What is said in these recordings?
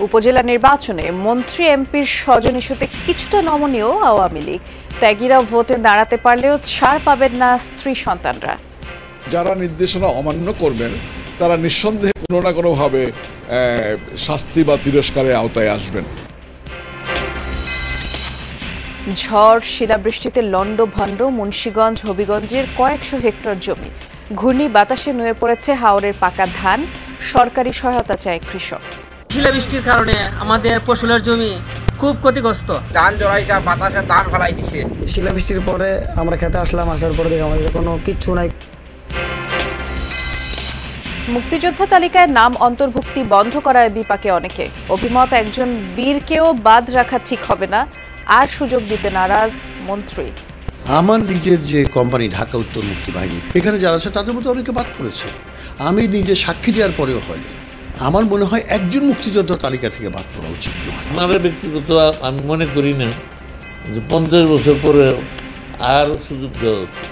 উপজেলা নির্বাচনে মন্ত্রী এমপির স্বজন ইস্যুতে কিছুটা নমনীয় আওয়ামী লীগ। ত্যাগীরা ভোটে দাঁড়াতে পারলেও ছাড় পাবেন না স্ত্রী সন্তানরা। যারা নির্দেশনা অমান্য করবেন তারা নিঃসন্দেহে কোনো না কোনোভাবে শাস্তি বা তিরস্কারের আওতায় আসবেন। ঝড় শিলাবৃষ্টিতে লন্ডভন্ড মুন্সিগঞ্জ হবিগঞ্জের কয়েকশো হেক্টর জমি। ঘূর্ণি বাতাসে নুয়ে পড়েছে হাওরের পাকা ধান। সরকারি সহায়তা চায় কৃষক। শিলাবৃষ্টির কারণে আমাদের ফসলের জমি খুব ক্ষতিগ্রস্ত। ধান জড়াইটা বাতাসে ধান ফেলাই দিচ্ছে। শিলাবৃষ্টির পরে আমরা খেতে আসলাম, আসার পরে দেখি আমাদের কোনো কিচ্ছু নাই। মুক্তিযোদ্ধা তালিকায় নাম অন্তর্ভুক্তি বন্ধ করায় বিপাকে অনেকে। অভিমত, একজন বীরকেও বাদ রাখা ঠিক হবে না, আর সুযোগ দিতে নারাজ মন্ত্রী। আমার নিজের যে কোম্পানি ঢাকা উত্তর মুক্তি বাহিনী, এখানে যারা আছে তাদের মধ্যে অনেকে বাদ করেছে। আমি নিজে সাক্ষী দেওয়ার পরেও হয়নি। আমার মনে হয় একজন মুক্তিযোদ্ধা তালিকা থেকে বাদ পড়া উচিত নয়। আমার ব্যক্তিগত আমি মনে করি না যে 50 বছর পরে আর সুযোগ দেওয়া উচিত।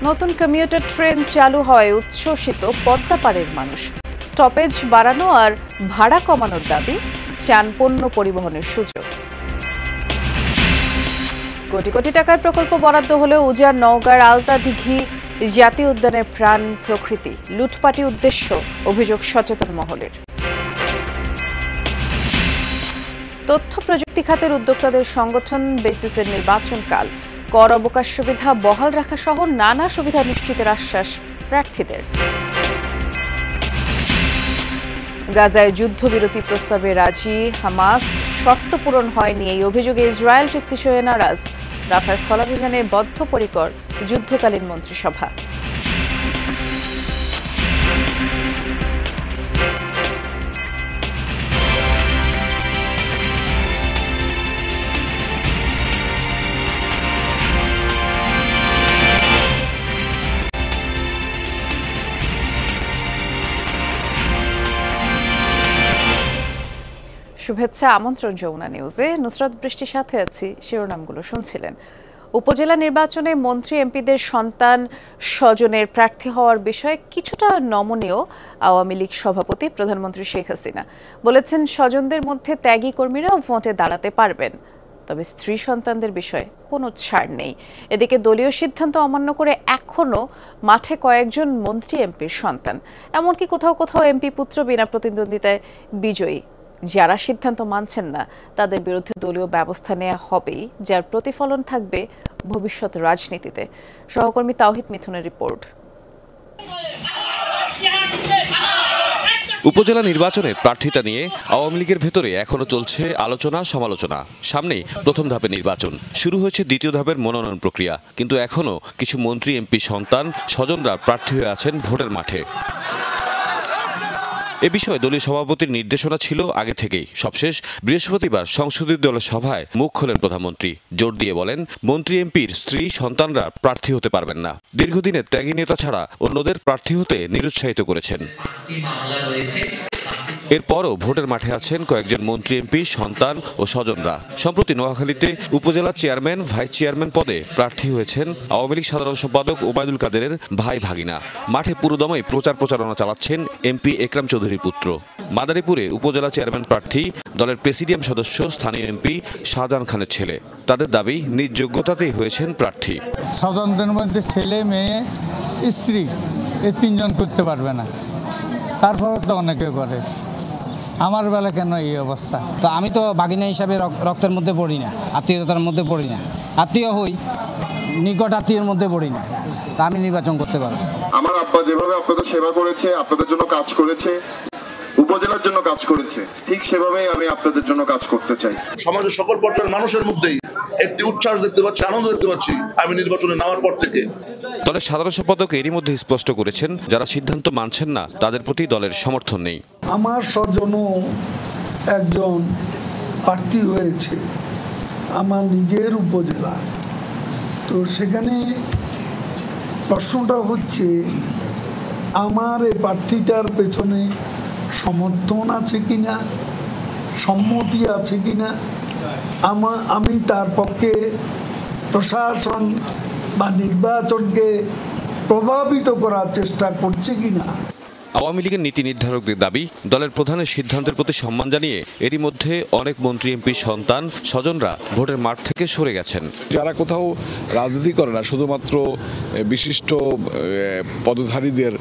নতুন কমিউটার ট্রেন চালু হয় উচ্ছ্বসিত পদ্মাপাড়ের মানুষ। স্টপেজ বাড়ানো আর ভাড়া কমানোর দাবি, চান পণ্য পরিবহনের সুযোগ। কোটি কোটি টাকার প্রকল্প বরাদ্দ হলেও উজাড় নওগাঁর আলতা দিঘি জাতীয় উদ্যানের প্রাণ প্রকৃতি। লুটপাটি উদ্দেশ্য, অভিযোগ সচেতন মহলের। তথ্য প্রযুক্তি খাতের উদ্যোক্তাদের সংগঠন বেসিসের নির্বাচনকাল। কর অবকাশ সুবিধা বহাল রাখা সহ নানা সুবিধা নিশ্চিতের আশ্বাস প্রার্থীদের। গাজায় যুদ্ধবিরতি প্রস্তাবে রাজি হামাস, শর্ত পূরণ হয়নি এই অভিযোগে ইসরায়েল চুক্তি সয়ে নারাজ। রাফায় স্থলাভিযানে বদ্ধপরিকর যুদ্ধকালীন মন্ত্রিসভা। শুভেচ্ছা, আমন্ত্রণ যমুনা নিউজে। নুসরাত বৃষ্টির সাথে আছি। শিরোনামগুলো শুনছিলেন। উপজেলা নির্বাচনে মন্ত্রী এমপিদের সন্তান স্বজনের প্রার্থী হওয়ার বিষয়ে কিছুটা নমনীয় আওয়ামী লীগ সভাপতি প্রধানমন্ত্রী শেখ হাসিনা। বলেছেন, স্বজনদের মধ্যে ত্যাগী কর্মীরা ভোটে দাঁড়াতে পারবেন, তবে স্ত্রী সন্তানদের বিষয়ে কোনো ছাড় নেই। এদিকে দলীয় সিদ্ধান্ত অমান্য করে এখনও মাঠে কয়েকজন মন্ত্রী এমপির সন্তান, এমনকি কোথাও কোথাও এমপি পুত্র বিনা প্রতিদ্বন্দ্বিতায় বিজয়ী। যারা সিদ্ধান্ত মানছেন না তাদের বিরুদ্ধে দলীয় ব্যবস্থা নেওয়া হবেই, যার প্রতিফলন থাকবে ভবিষ্যৎ রাজনীতিতে। সহকর্মী তাওহিদ মিথুনের রিপোর্ট। উপজেলা নির্বাচনের প্রার্থিতা নিয়ে আওয়ামী লীগের ভেতরে এখনো চলছে আলোচনা সমালোচনা। সামনেই প্রথম ধাপের নির্বাচন, শুরু হয়েছে দ্বিতীয় ধাপের মনোনয়ন প্রক্রিয়া, কিন্তু এখনো কিছু মন্ত্রী এমপি সন্তান স্বজনরা প্রার্থী হয়ে আছেন ভোটের মাঠে। এ বিষয়ে দলীয় সভাপতির নির্দেশনা ছিল আগে থেকেই। সবশেষ বৃহস্পতিবার সংসদীয় দলের সভায় মুখ খোলেন প্রধানমন্ত্রী। জোর দিয়ে বলেন, মন্ত্রী এমপির স্ত্রী সন্তানরা প্রার্থী হতে পারবেন না। দীর্ঘদিনের ত্যাগী নেতা ছাড়া অন্যদের প্রার্থী হতে নিরুৎসাহিত করেছেন। এরপরও ভোটের মাঠে আছেন কয়েকজন মন্ত্রী এমপির সন্তান ও স্বজনরা। সম্প্রতি নোয়াখালীতে উপজেলা চেয়ারম্যান ভাইস চেয়ারম্যান পদে প্রার্থী হয়েছেন আওয়ামী লীগ সাধারণ সম্পাদক ওবায়দুল কাদেরের ভাই ভাগিনা। মাঠে পুরোদমে প্রচারণা চালাচ্ছেন এমপি একরাম চৌধুরীর পুত্র। মাদারীপুরে উপজেলা চেয়ারম্যান প্রার্থী দলের প্রেসিডিয়াম সদস্য স্থানীয় এমপি শাহজাহান খানের ছেলে। তাদের দাবি, নিজ যোগ্যতাতেই হয়েছেন প্রার্থী। স্বজনদের মধ্যে ছেলে, মেয়ে, স্ত্রী এই তিনজন করতে পারবে না, তারপরে তো অনেকে করে। আমার বেলা কেন এই অবস্থা? তো আমি তো বাগিনা হিসাবে রক্তের মধ্যে পড়ি না, আত্মীয়তার মধ্যে পড়ি না। আত্মীয় হই, নিকট আত্মীয়ের মধ্যে পড়ি না, তা আমি নির্বাচন করতে পারবো। আমার আব্বা যেভাবে আপনাদের সেবা করেছে, আপনাদের জন্য কাজ করেছে, উপজেলার জন্য কাজ করেছে, ঠিক সেভাবেই আমি আপনাদের জন্য কাজ করতে চাই। সমাজের সকল পর্যায়ের মানুষের মধ্যেই একটি উচ্ছ্বাস দেখতে পাচ্ছি, আনন্দ দেখতে পাচ্ছি আমি নির্বাচনে নামার পর থেকে। দলের সাধারণ সম্পাদক এরই মধ্যে স্পষ্ট করেছেন, যারা সিদ্ধান্ত মানছেন না তাদের প্রতি দলের সমর্থন নেই। আমার স্বজনও একজন প্রার্থী হয়েছে আমার নিজের উপজেলা, তো সেখানে প্রশ্নটা হচ্ছে আমার এই প্রার্থীটার পেছনে সমর্থন আছে কিনা, সম্মতি আছে কিনা, আমি তার পক্ষে প্রশাসন বা নির্বাচনকে প্রভাবিত করার চেষ্টা করছি কিনা। আওয়ামী লীগের নীতি নির্ধারকদের দাবি, দলের প্রধানের সিদ্ধান্তের প্রতি সম্মান জানিয়ে এরই মধ্যে অনেক মন্ত্রী এমপির সন্তান স্বজনরা ভোটের মাঠ থেকে সরে গেছেন। যারা কোথাও রাজনীতি করে না, শুধুমাত্র বিশিষ্ট পদধারীদের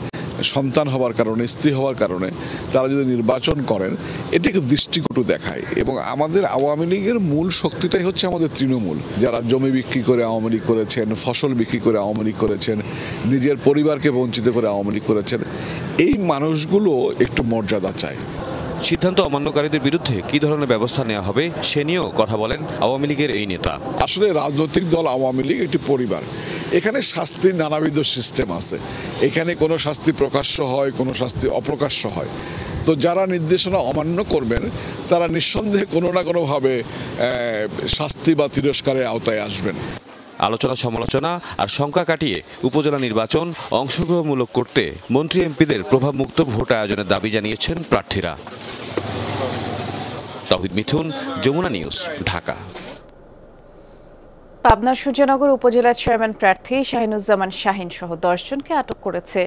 সন্তান হওয়ার কারণে, স্ত্রী হওয়ার কারণে তারা যদি নির্বাচন করেন, এটিকে দৃষ্টিকটু দেখায়। এবং আমাদের আওয়ামী লীগের মূল শক্তিটাই হচ্ছে আমাদের তৃণমূল, যারা জমি বিক্রি করে আওয়ামী লীগ করেছেন, ফসল বিক্রি করে আওয়ামী লীগ করেছেন, নিজের পরিবারকে বঞ্চিত করে আওয়ামী লীগ করেছেন। এই মানুষগুলো একটু মর্যাদা চায়। সিদ্ধান্ত অমান্যকারীদের বিরুদ্ধে কি ধরনের ব্যবস্থা নেওয়া হবে সে নিয়েও কথা বলেন আওয়ামী লীগের এই নেতা। আসলে রাজনৈতিক দল আওয়ামী লীগ একটি পরিবার, এখানে শাস্তির নানাবিধ সিস্টেম আছে। এখানে কোনো শাস্তি প্রকাশ্য হয়, কোনো শাস্তি অপ্রকাশ্য হয়। তো যারা নির্দেশনা অমান্য করবেন তারা নিঃসন্দেহে কোনো না কোনোভাবে শাস্তি বা তিরস্কারের আওতায় আসবেন। আলোচনা সমালোচনা আর শঙ্কা কাটিয়ে উপজেলা নির্বাচন অংশগ্রহণমূলক করতে মন্ত্রী এমপিদের প্রভাবমুক্ত ভোট আয়োজনের দাবি জানিয়েছেন প্রার্থীরা। তাওহিদ মিথুন, যমুনা নিউজ, ঢাকা। পাবনা সূর্যনগর উপজেলার চেয়ারম্যান প্রার্থী শাহিনুজ্জামান শাহিন সহ 10 জনকে আটক করেছে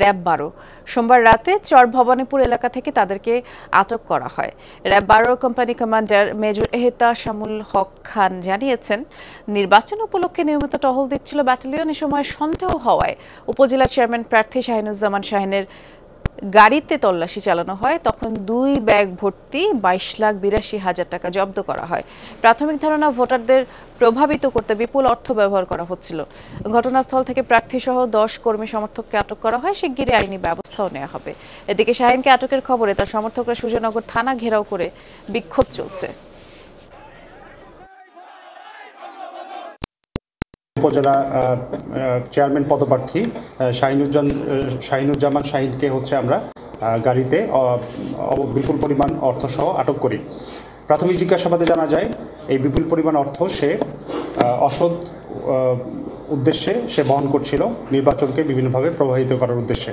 র‍্যাব 12। সোমবার রাতে চর ভবানীপুর এলাকা থেকে তাদেরকে আটক করা হয়। RAB 12 company commander major Ehteshamul Haque Khan জানিয়েছেন, নির্বাচন উপলক্ষে নিয়মিত টহল দিচ্ছিল ব্যাটালিয়ন। এ সময় সন্দেহ হওয়ায় উপজেলা চেয়ারম্যান প্রার্থী শাহিনুজ্জামান শাহিনের গাড়িতে তল্লাশি চালানো হয়। তখন 2 ব্যাগ ভর্তি 22,82,000 টাকা জব্দ করা হয়। প্রাথমিক ধারণা, ভোটারদের প্রভাবিত করতে বিপুল অর্থ ব্যবহার করা হচ্ছিল। ঘটনাস্থল থেকে প্রার্থী সহ 10 কর্মী সমর্থককে আটক করা হয়। শিগগিরই আইনি ব্যবস্থাও নেওয়া হবে। এদিকে শাহিনকে আটকের খবরে তার সমর্থকরা সূর্যনগর থানা ঘেরাও করে বিক্ষোভ চলছে। উপজেলা চেয়ারম্যান পদপ্রার্থী শাহিনুজ্জামান শাহিনকে আমরা গাড়িতে বিপুল পরিমাণ অর্থসহ আটক করি। প্রাথমিক জিজ্ঞাসাবাদে জানা যায় এই বিপুল পরিমাণ অর্থ সে অসৎ উদ্দেশ্যে সে বহন করছিল, নির্বাচনকে বিভিন্নভাবে প্রভাবিত করার উদ্দেশ্যে।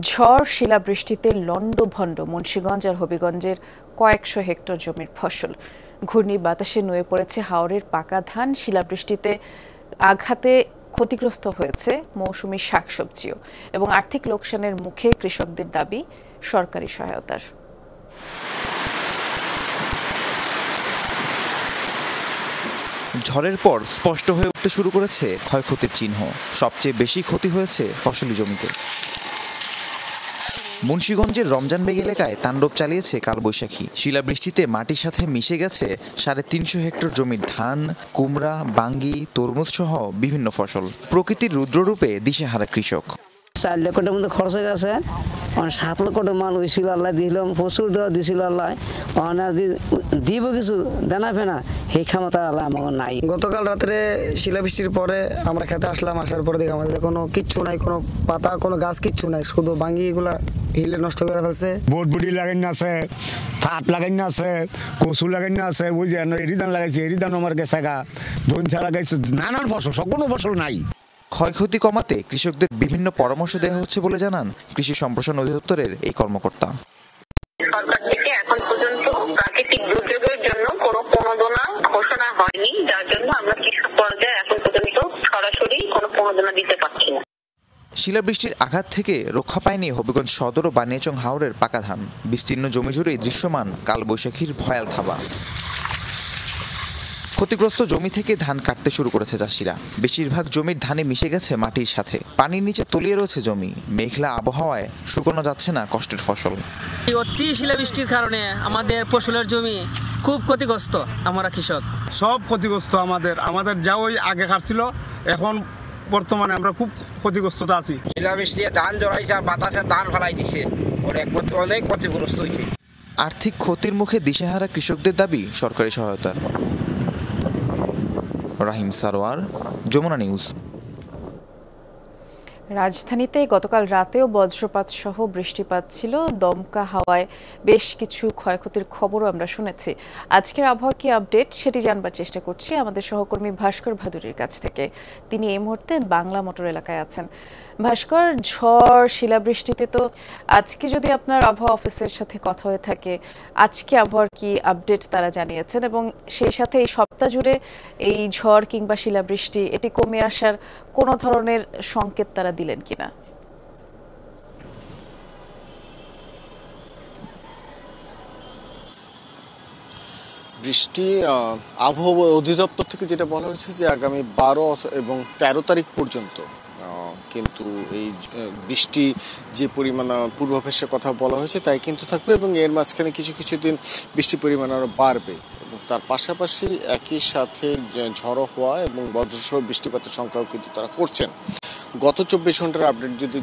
ঝড় শিলাবৃষ্টিতে লন্ডভন্ড মুন্সিগঞ্জ আর হবিগঞ্জের কয়েকশো হেক্টর জমির ফসল। ঘূর্ণি বাতাসে নুয়ে পড়েছে হাওরের পাকা ধান। শিলাবৃষ্টিতে আঘাতে ক্ষতিগ্রস্ত হয়েছে মৌসুমী শাকসবজিও। এবং আর্থিক লোকসানের মুখে কৃষকদের দাবি সরকারি সহায়তার। ঝড়ের পর স্পষ্ট হয়ে উঠতে শুরু করেছে ক্ষয়ক্ষতির চিহ্ন। সবচেয়ে বেশি ক্ষতি হয়েছে ফসলি জমিতে। মুন্সিগঞ্জের রমজানবেগ এলাকায় তাণ্ডব চালিয়েছে কালবৈশাখী। শিলাবৃষ্টিতে মাটির সাথে মিশে গেছে 350 হেক্টর জমির ধান, কুমড়া, বাঙ্গি, তরমুজ সহ বিভিন্ন ফসল। প্রকৃতির রুদ্ররূপে দিশেহারা কৃষক। 4 লাখ টাকার মধ্যে খরচ হয়ে গেছে। 7 লক্ষ টাকা মাল হয়েছিল, আল্লাহ দিলাম, প্রচুর দেওয়া দিয়েছিল আল্লাহ। দিব কিছু দেনা ফেনা, সেই ক্ষমতা আল্লাহ আমার নাই। গতকাল রাত্রে শিলাবৃষ্টির পরে আমরা খেতে আসলাম, আসার পরে দেখি আমাদের কোনো কিচ্ছু নাই, কোনো পাতা, কোনো গাছ কিচ্ছু নাই, শুধু বাঙ্গি এগুলা হিলে নষ্ট করে ফেলছে। বটবুটি লাগাই না আছে, ফাট লাগাই না আছে, কচু লাগাই না আছে, ওই যে এরিদান লাগাইছে, এরিদান আমার গেছে গা, ধনসা লাগাইছে, নানান ফসল, সব কোনো ফসল নাই। ক্ষয়ক্ষতি কমাতে কৃষকদের বিভিন্ন পরামর্শ দেওয়া হচ্ছে বলে জানান কৃষি সম্প্রসারণ অধিদপ্তরের এই কর্মকর্তা। সরকার থেকে এখন পর্যন্ত প্রাকৃতিক দুর্যোগের জন্য কোনো প্রণোদনা ঘোষণা হয়নি, যার জন্য আমরা কৃষক পর্যায়ে এখন পর্যন্ত সরাসরি কোনো প্রণোদনা দিতে পারছি না। শিলাবৃষ্টির আঘাত থেকে রক্ষা পায়নি হবিগঞ্জ সদর ও বানিয়াচং হাওরের পাকা ধান। বিস্তীর্ণ জমি জুড়েই দৃশ্যমান কালবৈশাখীর ভয়াল থাবা। ক্ষতিগ্রস্ত জমি থেকে ধান কাটতে শুরু করেছে চাষিরা। বেশিরভাগ জমির ধানে মিশে গেছে মাটির সাথে। পানির নিচে তলিয়ে রয়েছে জমি। মেঘলা আবহাওয়ায় শুকানো যাচ্ছে না কষ্টের ফসল। অতি শিলাবৃষ্টির কারণে আমাদের ফসলের জমি খুব ক্ষতিগ্রস্ত। আমরা কৃষক সব ক্ষতিগ্রস্ত। আমাদের যা ওই আগে খাচ্ছিল, এখন বর্তমানে আমরা খুব ক্ষতিগ্রস্ততা আছি। শিলাবৃষ্টি ধান জড়াইছে, বাতাসে ধান ফেলাই দিছে, অনেক ক্ষতিগ্রস্ত হয়েছে। আর্থিক ক্ষতির মুখে দিশেহারা কৃষকদের দাবি সরকারি সহায়তার। রাহিম সারোয়ার, যমুনা নিউজ। রাজধানীতে গতকাল রাতেও বজ্রপাত সহ বৃষ্টিপাত ছিল। দমকা হাওয়ায় বেশ কিছু ক্ষয়ক্ষতির খবরও আমরা শুনেছি। আজকের আবহাওয়া কি আপডেট সেটি জানবার চেষ্টা করছি আমাদের সহকর্মী ভাস্কর ভাদুরীর কাছ থেকে। তিনি এই মুহূর্তে বাংলা মোটর এলাকায় আছেন। ভাস্কর, ঝড় শিলাবৃষ্টিতে তো আজকে যদি আপনার আবহাওয়া অফিসের সাথে কথা হয়ে থাকে, আজকে আবহাওয়ার কি আপডেট তারা জানিয়েছেন এবং সেই সাথে এই সপ্তাহ জুড়ে এই ঝড় কিংবা শিলাবৃষ্টি এটি কমে আসার কোনো ধরনের সংকেত তারা দিলেন কিনা? বৃষ্টি আবহাওয়া অধিদপ্তর থেকে যেটা বলা হয়েছে যে আগামী 12 এবং 13 তারিখ পর্যন্ত কিন্তু এই বৃষ্টি যে পরিমাণ পূর্বাভাসের কথা বলা হয়েছে তাই কিন্তু থাকবে এবং এর মাঝখানে কিছু কিছু দিন বৃষ্টির পরিমাণ আরও বাড়বে এবং তার পাশাপাশি একই সাথে ঝড়ো হওয়া এবং বজ্রসহ বৃষ্টিপাতের সংখ্যাও কিন্তু তারা করছেন। গত 24 ঘন্টার আপডেট যদি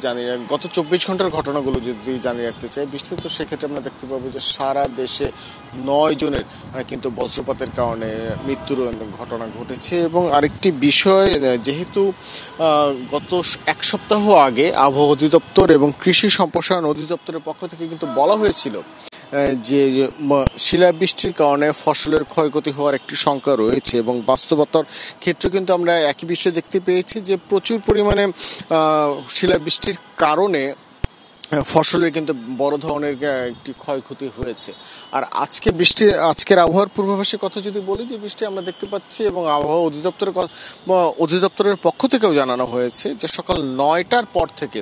গত 24 ঘন্টার ঘটনাগুলো যদি জানিয়ে রাখতে চাই বৃষ্টিতে, তো সেক্ষেত্রে আমরা দেখতে পাবো যে সারা দেশে 9 জনের কিন্তু বজ্রপাতের কারণে মৃত্যুর ঘটনা ঘটেছে। এবং আরেকটি বিষয়, যেহেতু গত এক সপ্তাহ আগে আবহাওয়া অধিদপ্তর এবং কৃষি সম্প্রসারণ অধিদপ্তরের পক্ষ থেকে কিন্তু বলা হয়েছিল যে শিলাবৃষ্টির কারণে ফসলের ক্ষয়ক্ষতি হওয়ার একটি সংখ্যা রয়েছে এবং বাস্তবতার ক্ষেত্রে কিন্তু আমরা একই বিষয় দেখতে পেয়েছি যে প্রচুর পরিমাণে শিলাবৃষ্টির কারণে ফসলের কিন্তু বড় ধরনের একটি ক্ষয়ক্ষতি হয়েছে। আর আজকের আবহাওয়ার পূর্বাভাসের কথা যদি বলি, যে বৃষ্টি আমরা দেখতে পাচ্ছি এবং আবহাওয়া অধিদপ্তরের পক্ষ থেকেও জানানো হয়েছে যে সকাল 9টার পর থেকে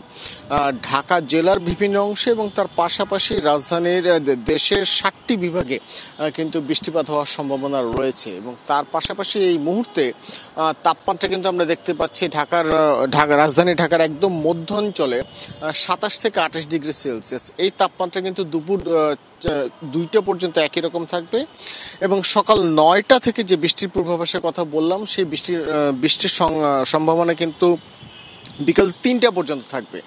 ঢাকা জেলার বিভিন্ন অংশে এবং তার পাশাপাশি রাজধানীর দেশের 7টি বিভাগে কিন্তু বৃষ্টিপাত হওয়ার সম্ভাবনা রয়েছে। এবং তার পাশাপাশি এই মুহূর্তে তাপমাত্রা কিন্তু আমরা দেখতে পাচ্ছি রাজধানী ঢাকার একদম মধ্য অঞ্চলে 27 থেকে 28 ডিগ্রি সেলসিয়াস। এই তাপমাত্রা কিন্তু দুপুর 2টা পর্যন্ত একই রকম থাকবে এবং সকাল 9টা থেকে যে বৃষ্টির পূর্বাভাসের কথা বললাম সেই বৃষ্টির সম্ভাবনা কিন্তু বিকাল 3টা পর্যন্ত থাকবে।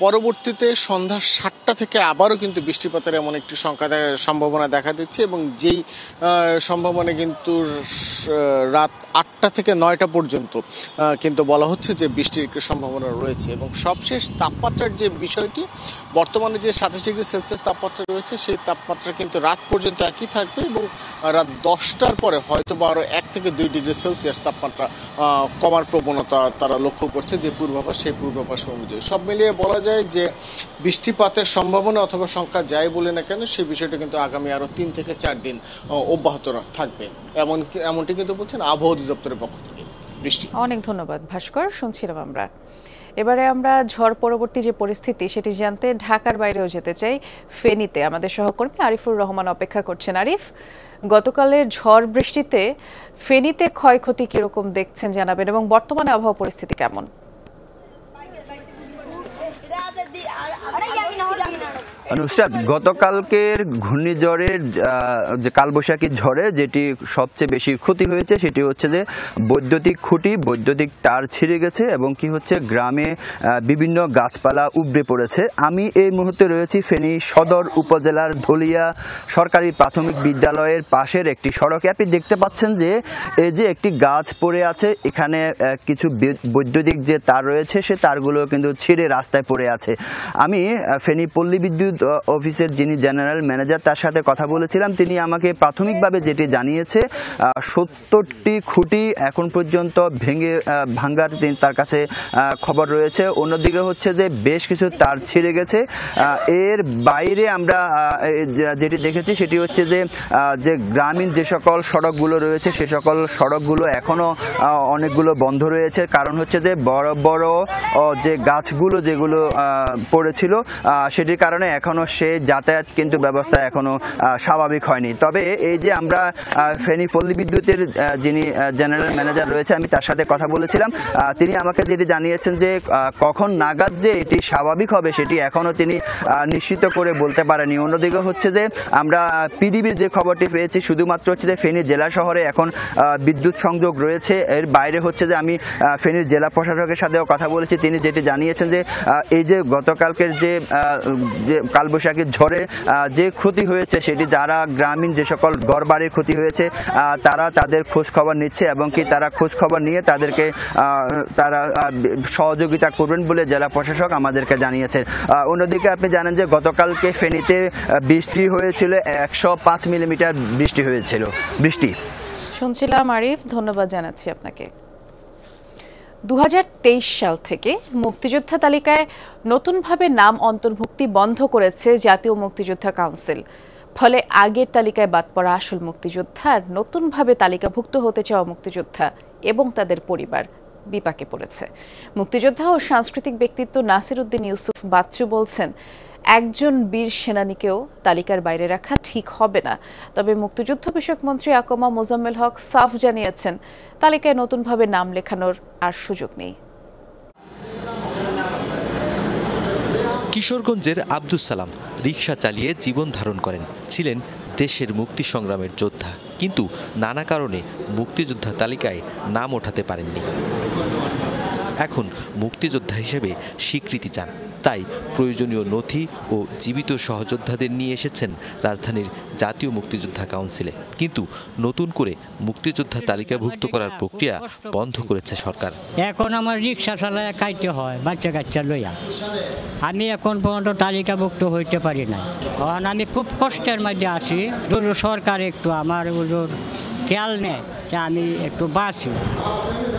পরবর্তীতে সন্ধ্যা 7টা থেকে আবারও কিন্তু বৃষ্টিপাতের এমন একটি সম্ভাবনা দেখা দিচ্ছে এবং যেই সম্ভাবনা কিন্তু রাত 8টা থেকে 9টা পর্যন্ত কিন্তু বলা হচ্ছে যে বৃষ্টির একটি সম্ভাবনা রয়েছে। এবং সবশেষ তাপমাত্রার যে বিষয়টি, বর্তমানে যে 27 ডিগ্রি সেলসিয়াস তাপমাত্রা রয়েছে সেই তাপমাত্রা কিন্তু রাত পর্যন্ত একই থাকবে এবং রাত 10টার পরে হয়তো বা আরও 1 থেকে 2 ডিগ্রি সেলসিয়াস তাপমাত্রা কমার প্রবণতা তারা লক্ষ্য করছে যে পূর্বাভাস, সেই পূর্বাভাস অনুযায়ী। সব মিলিয়ে বলা যায় যে বৃষ্টিপাতের সম্ভাবনা অথবা সংখ্যা যাই বলে না কেন সেই বিষয়টা কিন্তু আগামী আরো 3 থেকে 4 দিন অব্যাহত থাকবে, এমনটি কিন্তু বলছেন আবহাওয়া অধিদপ্তরের পক্ষ থেকে। বৃষ্টি, অনেক ধন্যবাদ ভাস্কর। শুনছিলাম আমরা। এবারে আমরা ঝড় পরবর্তী যে পরিস্থিতি সেটি জানতে ঢাকার বাইরেও যেতে চাই। ফেনীতে আমাদের সহকর্মী আরিফুর রহমান অপেক্ষা করছেন। আরিফ, গতকালের ঝড় বৃষ্টিতে ফেনীতে ক্ষয়ক্ষতি কিরকম দেখছেন জানাবেন এবং বর্তমানে আবহাওয়া পরিস্থিতি কেমন? নুসরাত, গতকালকের ঘূর্ণিঝড়ের যে কালবৈশাখী ঝড়ে যেটি সবচেয়ে বেশি ক্ষতি হয়েছে সেটি হচ্ছে যে বৈদ্যুতিক খুঁটি, বৈদ্যুতিক তার ছিঁড়ে গেছে এবং কি হচ্ছে গ্রামে বিভিন্ন গাছপালা উপড়ে পড়েছে। আমি এই মুহূর্তে রয়েছি ফেনী সদর উপজেলার ধলিয়া সরকারি প্রাথমিক বিদ্যালয়ের পাশের একটি সড়কে। আপনি দেখতে পাচ্ছেন যে এই যে একটি গাছ পড়ে আছে, এখানে কিছু বৈদ্যুতিক যে তার রয়েছে সে তারগুলো কিন্তু ছিঁড়ে রাস্তায় পড়ে আছে। আমি ফেনী পল্লী বিদ্যুৎ অফিসের যিনি জেনারেল ম্যানেজার তার সাথে কথা বলেছিলাম। তিনি আমাকে প্রাথমিকভাবে যেটি জানিয়েছে 70টি খুঁটি এখন পর্যন্ত ভাঙ্গার তার কাছে খবর রয়েছে। অন্যদিকে হচ্ছে যে বেশ কিছু তার ছিঁড়ে গেছে। এর বাইরে আমরা যেটি দেখেছি সেটি হচ্ছে যে গ্রামীণ যে সকল সড়কগুলো রয়েছে সে সকল সড়কগুলো এখনও অনেকগুলো বন্ধ রয়েছে। কারণ হচ্ছে যে বড় বড় যে গাছগুলো যেগুলো পড়েছিল সেটির কারণে এখনো সে যাতায়াত কিন্তু ব্যবস্থা এখনো স্বাভাবিক হয়নি। তবে এই যে আমরা ফেনী পল্লী বিদ্যুতের যিনি জেনারেল ম্যানেজার রয়েছে আমি তার সাথে কথা বলেছিলাম, তিনি আমাকে যেটি জানিয়েছেন যে কখন নাগাদ যে এটি স্বাভাবিক হবে সেটি এখনো তিনি নিশ্চিত করে বলতে পারেনি। অন্যদিকে হচ্ছে যে আমরা পিডিবির যে খবরটি পেয়েছি শুধুমাত্র হচ্ছে যে ফেনী জেলা শহরে এখন বিদ্যুৎ সংযোগ রয়েছে। এর বাইরে হচ্ছে যে আমি ফেনীর জেলা প্রশাসকের সাথেও কথা বলেছি, তিনি যেটি জানিয়েছেন যে এই যে গতকালকের যে কালবৈশাখীর ঝড়ে যে ক্ষতি হয়েছে সেটি যারা গ্রামীণ যে সকল ঘরবাড়ির ক্ষতি হয়েছে তারা তাদের খোঁজ খবর নিচ্ছে এবং কি তারা খোঁজ খবর নিয়ে তাদেরকে তারা সহযোগিতা করবেন বলে জেলা প্রশাসক আমাদেরকে জানিয়েছেন। অন্যদিকে আপনি জানেন যে গতকালকে ফেনীতে বৃষ্টি হয়েছিল, 105 মিলিমিটার বৃষ্টি হয়েছিল। শুনছিলাম আরিফ, ধন্যবাদ জানাচ্ছি আপনাকে। 2023 সাল থেকে মুক্তিযোদ্ধা তালিকায় নতুনভাবে নাম অন্তর্ভুক্তি বন্ধ করেছে জাতীয় মুক্তিযোদ্ধা কাউন্সিল। ফলে আগের তালিকায় বাদ পড়া আসল মুক্তিযোদ্ধা আর নতুনভাবে তালিকাভুক্ত হতে চাওয়া মুক্তিযোদ্ধা এবং তাদের পরিবার বিপাকে পড়েছে। মুক্তিযোদ্ধা ও সাংস্কৃতিক ব্যক্তিত্ব নাসির উদ্দিন ইউসুফ বাচ্চু বলছেন, একজন বীর সেনানীকেও তালিকার বাইরে রাখা ঠিক হবে না। তবে মুক্তিযুদ্ধ বিষয়ক মন্ত্রী আকমা মোজাম্মেল হক সাফ জানিয়েছেন, তালিকায় নতুনভাবে নাম লেখানোর আর সুযোগ নেই। কিশোরগঞ্জের আব্দুস সালাম রিকশা চালিয়ে জীবন ধারণ করেন, ছিলেন দেশের মুক্তি সংগ্রামের যোদ্ধা, কিন্তু নানা কারণে মুক্তিযোদ্ধা তালিকায় নাম ওঠাতে পারেননি। এখন মুক্তিযোদ্ধা হিসেবে স্বীকৃতি চান, তাই প্রয়োজনীয় নথি ও জীবিত সহযোদ্ধাদের নিয়ে এসেছেন রাজধানীর জাতীয় মুক্তিযোদ্ধা কাউন্সিলে। কিন্তু নতুন করে মুক্তিযোদ্ধা তালিকাভুক্ত করার প্রক্রিয়া বন্ধ করেছে সরকার। এখন আমার রিক্সা চালায় খাইতে হয় বাচ্চা কাচ্চা লইয়া, আমি এখন পর্যন্ত তালিকাভুক্ত হইতে পারি না। কারণ আমি খুব কষ্টের মধ্যে আছি, যদি সরকার একটু আমার খেয়াল নেয় যে আমি একটু বাঁচি।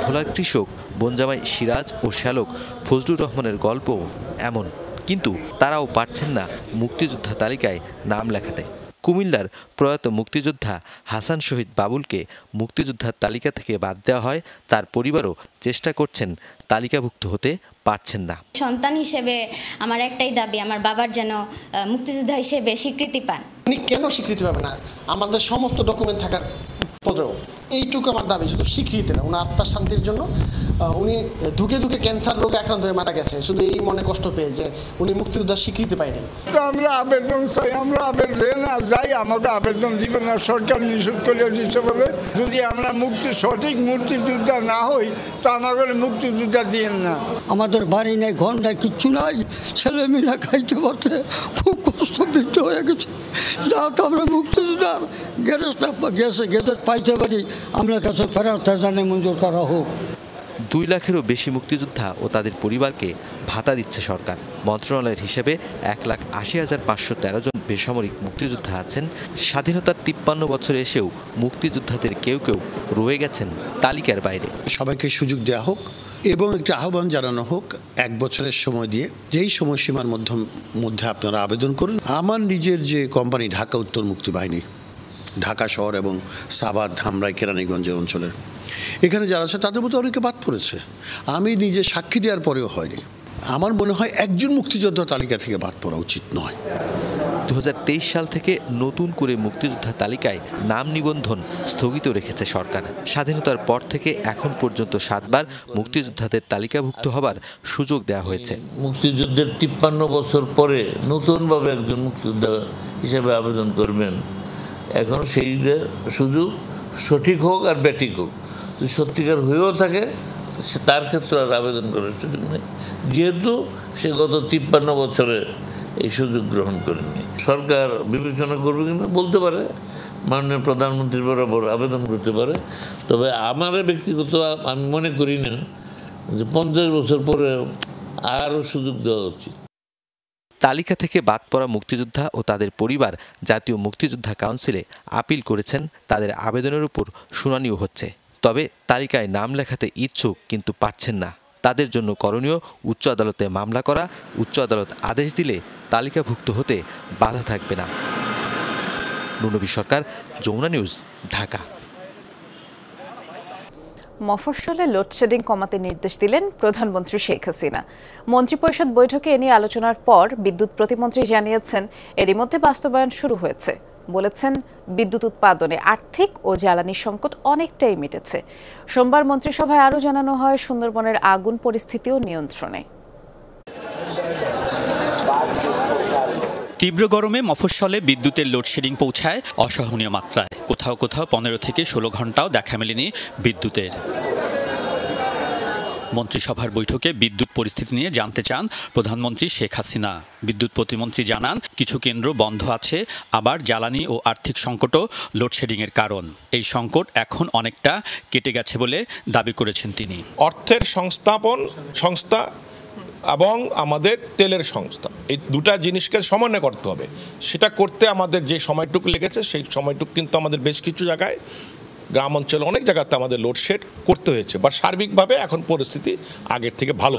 ভোলার কৃষক বনজামাই সিরাজ ও শ্যালক ফজলুর রহমানের গল্প এমন, কিন্তু তারাও পারছেন না মুক্তিযোদ্ধা তালিকায় নাম লেখাতে। কুমিল্লার প্রয়াত মুক্তিযোদ্ধা হাসান শহীদ বাবুলকে মুক্তিযোদ্ধার তালিকা থেকে বাদ দেওয়া হয়, তার পরিবারও চেষ্টা করছেন, তালিকাভুক্ত হতে পারছেন না। সন্তান হিসেবে আমার একটাই দাবি, আমার বাবার যেন মুক্তিযোদ্ধা হিসেবে স্বীকৃতি পান। উনি কেন স্বীকৃতি পাবে না? আমাদের সমস্ত ডকুমেন্ট থাকার পরেও এইটুকু আমার দাবি, শুধু স্বীকৃতি না, ওনার আত্মার শান্তির জন্য। উনি ধুকে ধুকে ক্যান্সার রোগে আক্রান্ত হয়ে মারা গেছে, শুধু এই মনে কষ্ট পেয়ে যে উনি মুক্তিযোদ্ধার স্বীকৃতি পায়নি। আমরা আবেদন চাই, আমরা আবেদন যাই, আমাকে আবেদন দিবে না, সরকার নিষেধ করে দিতে বলে। যদি আমরা সঠিক মুক্তিযোদ্ধা না হই তো আমাদের মুক্তিযোদ্ধা দিয়েন না। আমাদের বাড়ি নেই, ঘর নেই, কিচ্ছু নাই, ছেলেমেয়েরা খাইতে পারতে খুব কষ্টবিদ্ধ হয়ে গেছে। যাতে আমরা মুক্তিযোদ্ধার গ্যাসের পাইতে পারি, আমরা কাছে ফেরত জানে মঞ্জুর করা হোক। 2 লাখেরও বেশি মুক্তিযোদ্ধা ও তাদের পরিবারকে ভাতা দিচ্ছে সরকার। মন্ত্রণালয়ের হিসেবে 1,80,513 জন বেসামরিক মুক্তিযোদ্ধা আছেন। স্বাধীনতার 53 বছরে এসেও মুক্তিযোদ্ধাদের কেউ কেউ রয়ে গেছেন তালিকার বাইরে। সবাইকে সুযোগ দেওয়া হোক এবং একটা আহ্বান জানানো হোক 1 বছরের সময় দিয়ে, যেই সময়সীমার মধ্যে আপনারা আবেদন করুন। আমার নিজের যে কোম্পানি ঢাকা উত্তর মুক্তি বাহিনী, ঢাকা শহর এবং সাভার, ধামরাই, কেরানীগঞ্জের অঞ্চলের, এখানে যারা আছে তাদের মধ্যে অনেকে বাদ পড়েছে। আমি নিজে সাক্ষী দেওয়ার পরেও হয়নি। আমার মনে হয় একজন মুক্তিযোদ্ধা তালিকা থেকে বাদ পড়া উচিত নয়। 2023 সাল থেকে নতুন করে মুক্তিযোদ্ধা তালিকায় নাম নিবন্ধন স্থগিত রেখেছে সরকার। স্বাধীনতার পর থেকে এখন পর্যন্ত 7 বার মুক্তিযোদ্ধাদের তালিকাভুক্ত হবার সুযোগ দেওয়া হয়েছে। মুক্তিযুদ্ধের 53 বছর পরে নতুনভাবে একজন মুক্তিযোদ্ধা হিসেবে আবেদন করবেন, এখন সেই সুযোগ সঠিক হোক আর ব্যাটিক হোক, যদি সত্যিকার হয়েও থাকে তার ক্ষেত্রে আর আবেদন করার সুযোগ নেই, যেহেতু সে গত 53 বছরে এই সুযোগ গ্রহণ করেনি। সরকার বিবেচনা করবে কিনা বলতে পারে, মাননীয় প্রধানমন্ত্রীর বরাবর আবেদন করতে পারে। তবে আমার ব্যক্তিগত আমি মনে করি না যে 50 বছর পরে আরও সুযোগ দেওয়া উচিত। তালিকা থেকে বাদ পড়া মুক্তিযোদ্ধা ও তাদের পরিবার জাতীয় মুক্তিযোদ্ধা কাউন্সিলে আপিল করেছেন, তাদের আবেদনের উপর শুনানিও হচ্ছে। তবে তালিকায় নাম লেখাতে ইচ্ছুক কিন্তু পারছেন না, তাদের জন্য করণীয় উচ্চ আদালতে মামলা করা। উচ্চ আদালত আদেশ দিলে তালিকাভুক্ত হতে বাধা থাকবে না। নুনবী সরকার, যমুনা নিউজ, ঢাকা। মফস্বলে লোডশেডিং কমাতে নির্দেশ দিলেন প্রধানমন্ত্রী শেখ হাসিনা। মন্ত্রিপরিষদ বৈঠকে এ নিয়ে আলোচনার পর বিদ্যুৎ প্রতিমন্ত্রী জানিয়েছেন, এরই মধ্যে বাস্তবায়ন শুরু হয়েছে। বলেছেন, বিদ্যুৎ উৎপাদনে আর্থিক ও জ্বালানি সংকট অনেকটাই মিটেছে। সোমবার মন্ত্রিসভায় আরও জানানো হয়, সুন্দরবনের আগুন পরিস্থিতিও নিয়ন্ত্রণে। তীব্র গরমে মফস্বলে বিদ্যুতের লোডশেডিং পৌঁছায় অসহনীয় মাত্রায়। কোথাও কোথাও 15 থেকে 16 ঘন্টাও দেখা মেলেনি বিদ্যুতের। মন্ত্রিসভার বৈঠকে বিদ্যুৎ পরিস্থিতি নিয়ে জানতে চান প্রধানমন্ত্রী শেখ হাসিনা। বিদ্যুৎ প্রতিমন্ত্রী জানান, কিছু কেন্দ্র বন্ধ আছে, আবার জ্বালানি ও আর্থিক সংকটও লোডশেডিংয়ের কারণ। এই সংকট এখন অনেকটা কেটে গেছে বলে দাবি করেছেন তিনি। অর্থের সংস্থা এবং আমাদের তেলের সংস্থা, এই দুটা জিনিসকে সমন্বয় করতে হবে। সেটা করতে আমাদের যে সময়টুকু লেগেছে সেই সময়টুকু কিন্তু আমাদের বেশ কিছু জায়গায়, গ্রাম অঞ্চলে অনেক জায়গাতে আমাদের লোডশেড করতে হয়েছে, বা সার্বিকভাবে এখন পরিস্থিতি আগের থেকে ভালো।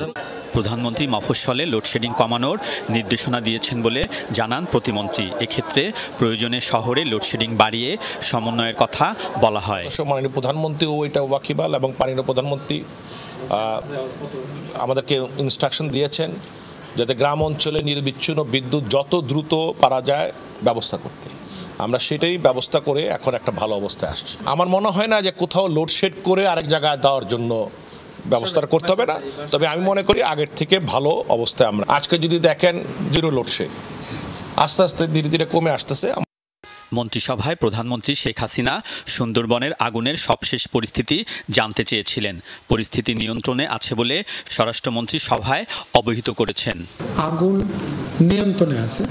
প্রধানমন্ত্রী মফস্বলে লোডশেডিং কমানোর নির্দেশনা দিয়েছেন বলে জানান প্রতিমন্ত্রী। এক্ষেত্রে প্রয়োজনে শহরে লোডশেডিং বাড়িয়ে সমন্বয়ের কথা বলা হয়। মাননীয় প্রধানমন্ত্রীও এটা ওয়াকিবহাল এবং মাননীয় প্রধানমন্ত্রী আমাদেরকে ইনস্ট্রাকশন দিয়েছেন যাতে গ্রাম অঞ্চলে নিরবিচ্ছিন্ন বিদ্যুৎ যত দ্রুত পারা যায় ব্যবস্থা করতে। আমরা সেটাই ব্যবস্থা করে এখন একটা ভালো অবস্থায় আসছি। আমার মনে হয় না যে কোথাও লোডশেড করে আরেক জায়গায় দেওয়ার জন্য ব্যবস্থাটা করতে হবে না, তবে আমি মনে করি আগের থেকে ভালো অবস্থায় আমরা। আজকে যদি দেখেন জিরো লোডশেড, আস্তে আস্তে ধীরে ধীরে কমে আসতেছে। মন্ত্রিসভায় প্রধানমন্ত্রী শেখ হাসিনা সুন্দরবনের আগুনের সবশেষ পরিস্থিতি জানতে চেয়েছিলেন। পরিস্থিতি নিয়ন্ত্রণে আছে বলে স্বরাষ্ট্রমন্ত্রী সভায় অবহিত করেছেন। আগুন নিয়ন্ত্রণে আছে,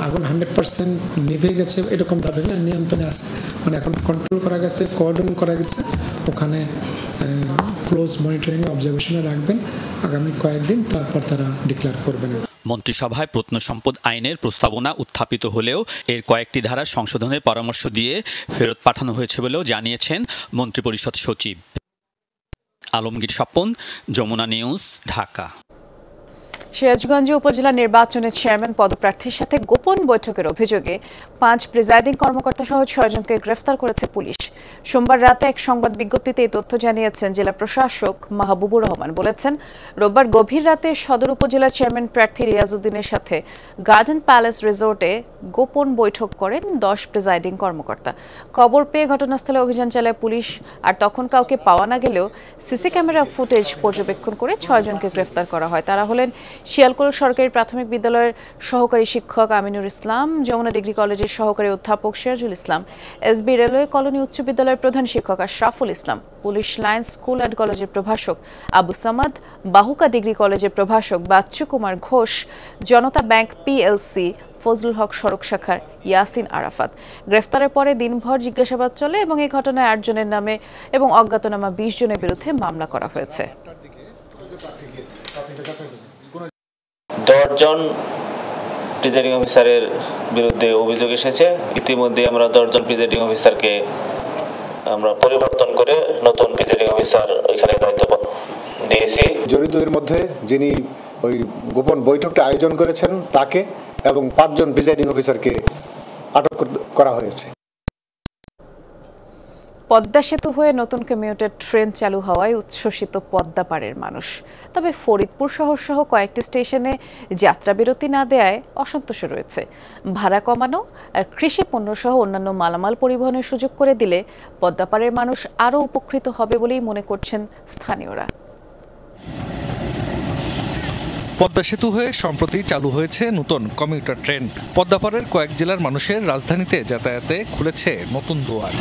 আগুন 100% নিভে গেছে এরকম ভাবে না, নিয়ন্ত্রণে আছে, মানে এখন কন্ট্রোল করা গেছে, কোঅর্ডিনেট করা গেছে। ওখানে ক্লোজ মনিটরিং অবজারভেশনে রাখবেন আগামী কয়েকদিন, তারপর তারা ডিক্লেয়ার করবেন। মন্ত্রিসভায় প্রত্নসম্পদ আইনের প্রস্তাবনা উত্থাপিত হলেও এর কয়েকটি ধারা সংশোধনের পরামর্শ দিয়ে ফেরত পাঠানো হয়েছে বলেও জানিয়েছেন মন্ত্রিপরিষদ সচিব। আলমগীর স্বপন, যমুনা নিউজ, ঢাকা। সিরাজগঞ্জ উপজেলা নির্বাচনে চেয়ারম্যান পদপ্রার্থীর সাথে গোপন বৈঠকের অভিযোগে 5 প্রিজাইডিং কর্মকর্তা সহ 6 জনকে গ্রেফতার করেছে পুলিশ। সোমবার রাতে এক সংবাদ বিজ্ঞপ্তিতে এই তথ্য জানিয়েছেন জেলা প্রশাসক মাহবুবুর রহমান। বলেছেন, রোববার গভীর রাতে সদর উপজেলা চেয়ারম্যান প্রার্থী রিয়াজউদ্দিনের সাথে গার্ডেন প্যালেস রিসোর্টে গোপন বৈঠক করেন 10 প্রিজাইডিং কর্মকর্তা। খবর পেয়ে ঘটনাস্থলে অভিযান চালায় পুলিশ, আর তখন কাউকে পাওয়া না গেলেও সিসি ক্যামেরা ফুটেজ পর্যবেক্ষণ করে 6 জনকে গ্রেফতার করা হয়। তারা হলেন শিয়ালকোল সরকারি প্রাথমিক বিদ্যালয়ের সহকারী শিক্ষক আমিনুর ইসলাম, যমুনা ডিগ্রি কলেজের সহকারী অধ্যাপক Sirajul Islam, SB railway colony উচ্চ বিদ্যালয়ের প্রধান শিক্ষক Ashraful Islam, police line school and কলেজের প্রভাষক আবু সামাদ, বাহুকা ডিগ্রি কলেজের প্রভাষক বাচ্চু কুমার ঘোষ, জনতা ব্যাংক পিএলসি ফজলুল হক সড়ক শাখার ইয়াসিন আরাফাত। গ্রেফতারের পরে দিনভর জিজ্ঞাসাবাদ চলে এবং এই ঘটনায় 8 জনের নামে এবং অজ্ঞাতনামা 20 জনের বিরুদ্ধে মামলা করা হয়েছে। 10 জন প্রিজাইডিং অফিসারের বিরুদ্ধে অভিযোগ এসেছে। ইতিমধ্যে আমরা 10 জন প্রিজাইডিং অফিসারকে আমরা পরিবর্তন করে নতুন প্রিজাইডিং অফিসার এখানে দায়িত্ব দিয়েছি। জড়িতদের মধ্যে যিনি ওই গোপন বৈঠকটা আয়োজন করেছেন তাকে এবং 5 জন প্রিজাইডিং অফিসারকে আটক করা হয়েছে। পদ্মা সেতু হয়ে নতুন কমিউটার ট্রেন চালু হওয়ায় উচ্ছ্বসিত পদ্মা পাড়ের মানুষ। তবে ফরিদপুর শহর সহ কয়েকটি স্টেশনে যাত্রা বিরতি না দেয়ায় অসন্তোষ রয়েছে। ভাড়া কমানো আর কৃষি পণ্য সহ অন্যান্য মালামাল পরিবহনের সুযোগ করে দিলে পদ্মা পাড়ের মানুষ আরও উপকৃত হবে বলেই মনে করছেন স্থানীয়রা। পদ্মা সেতু হয়ে সম্প্রতি চালু হয়েছে নতুন কমিউটার ট্রেন। পদ্মাপাড়ের কয়েক জেলার মানুষের রাজধানীতে যাতায়াতে খুলেছে নতুন দুয়ার।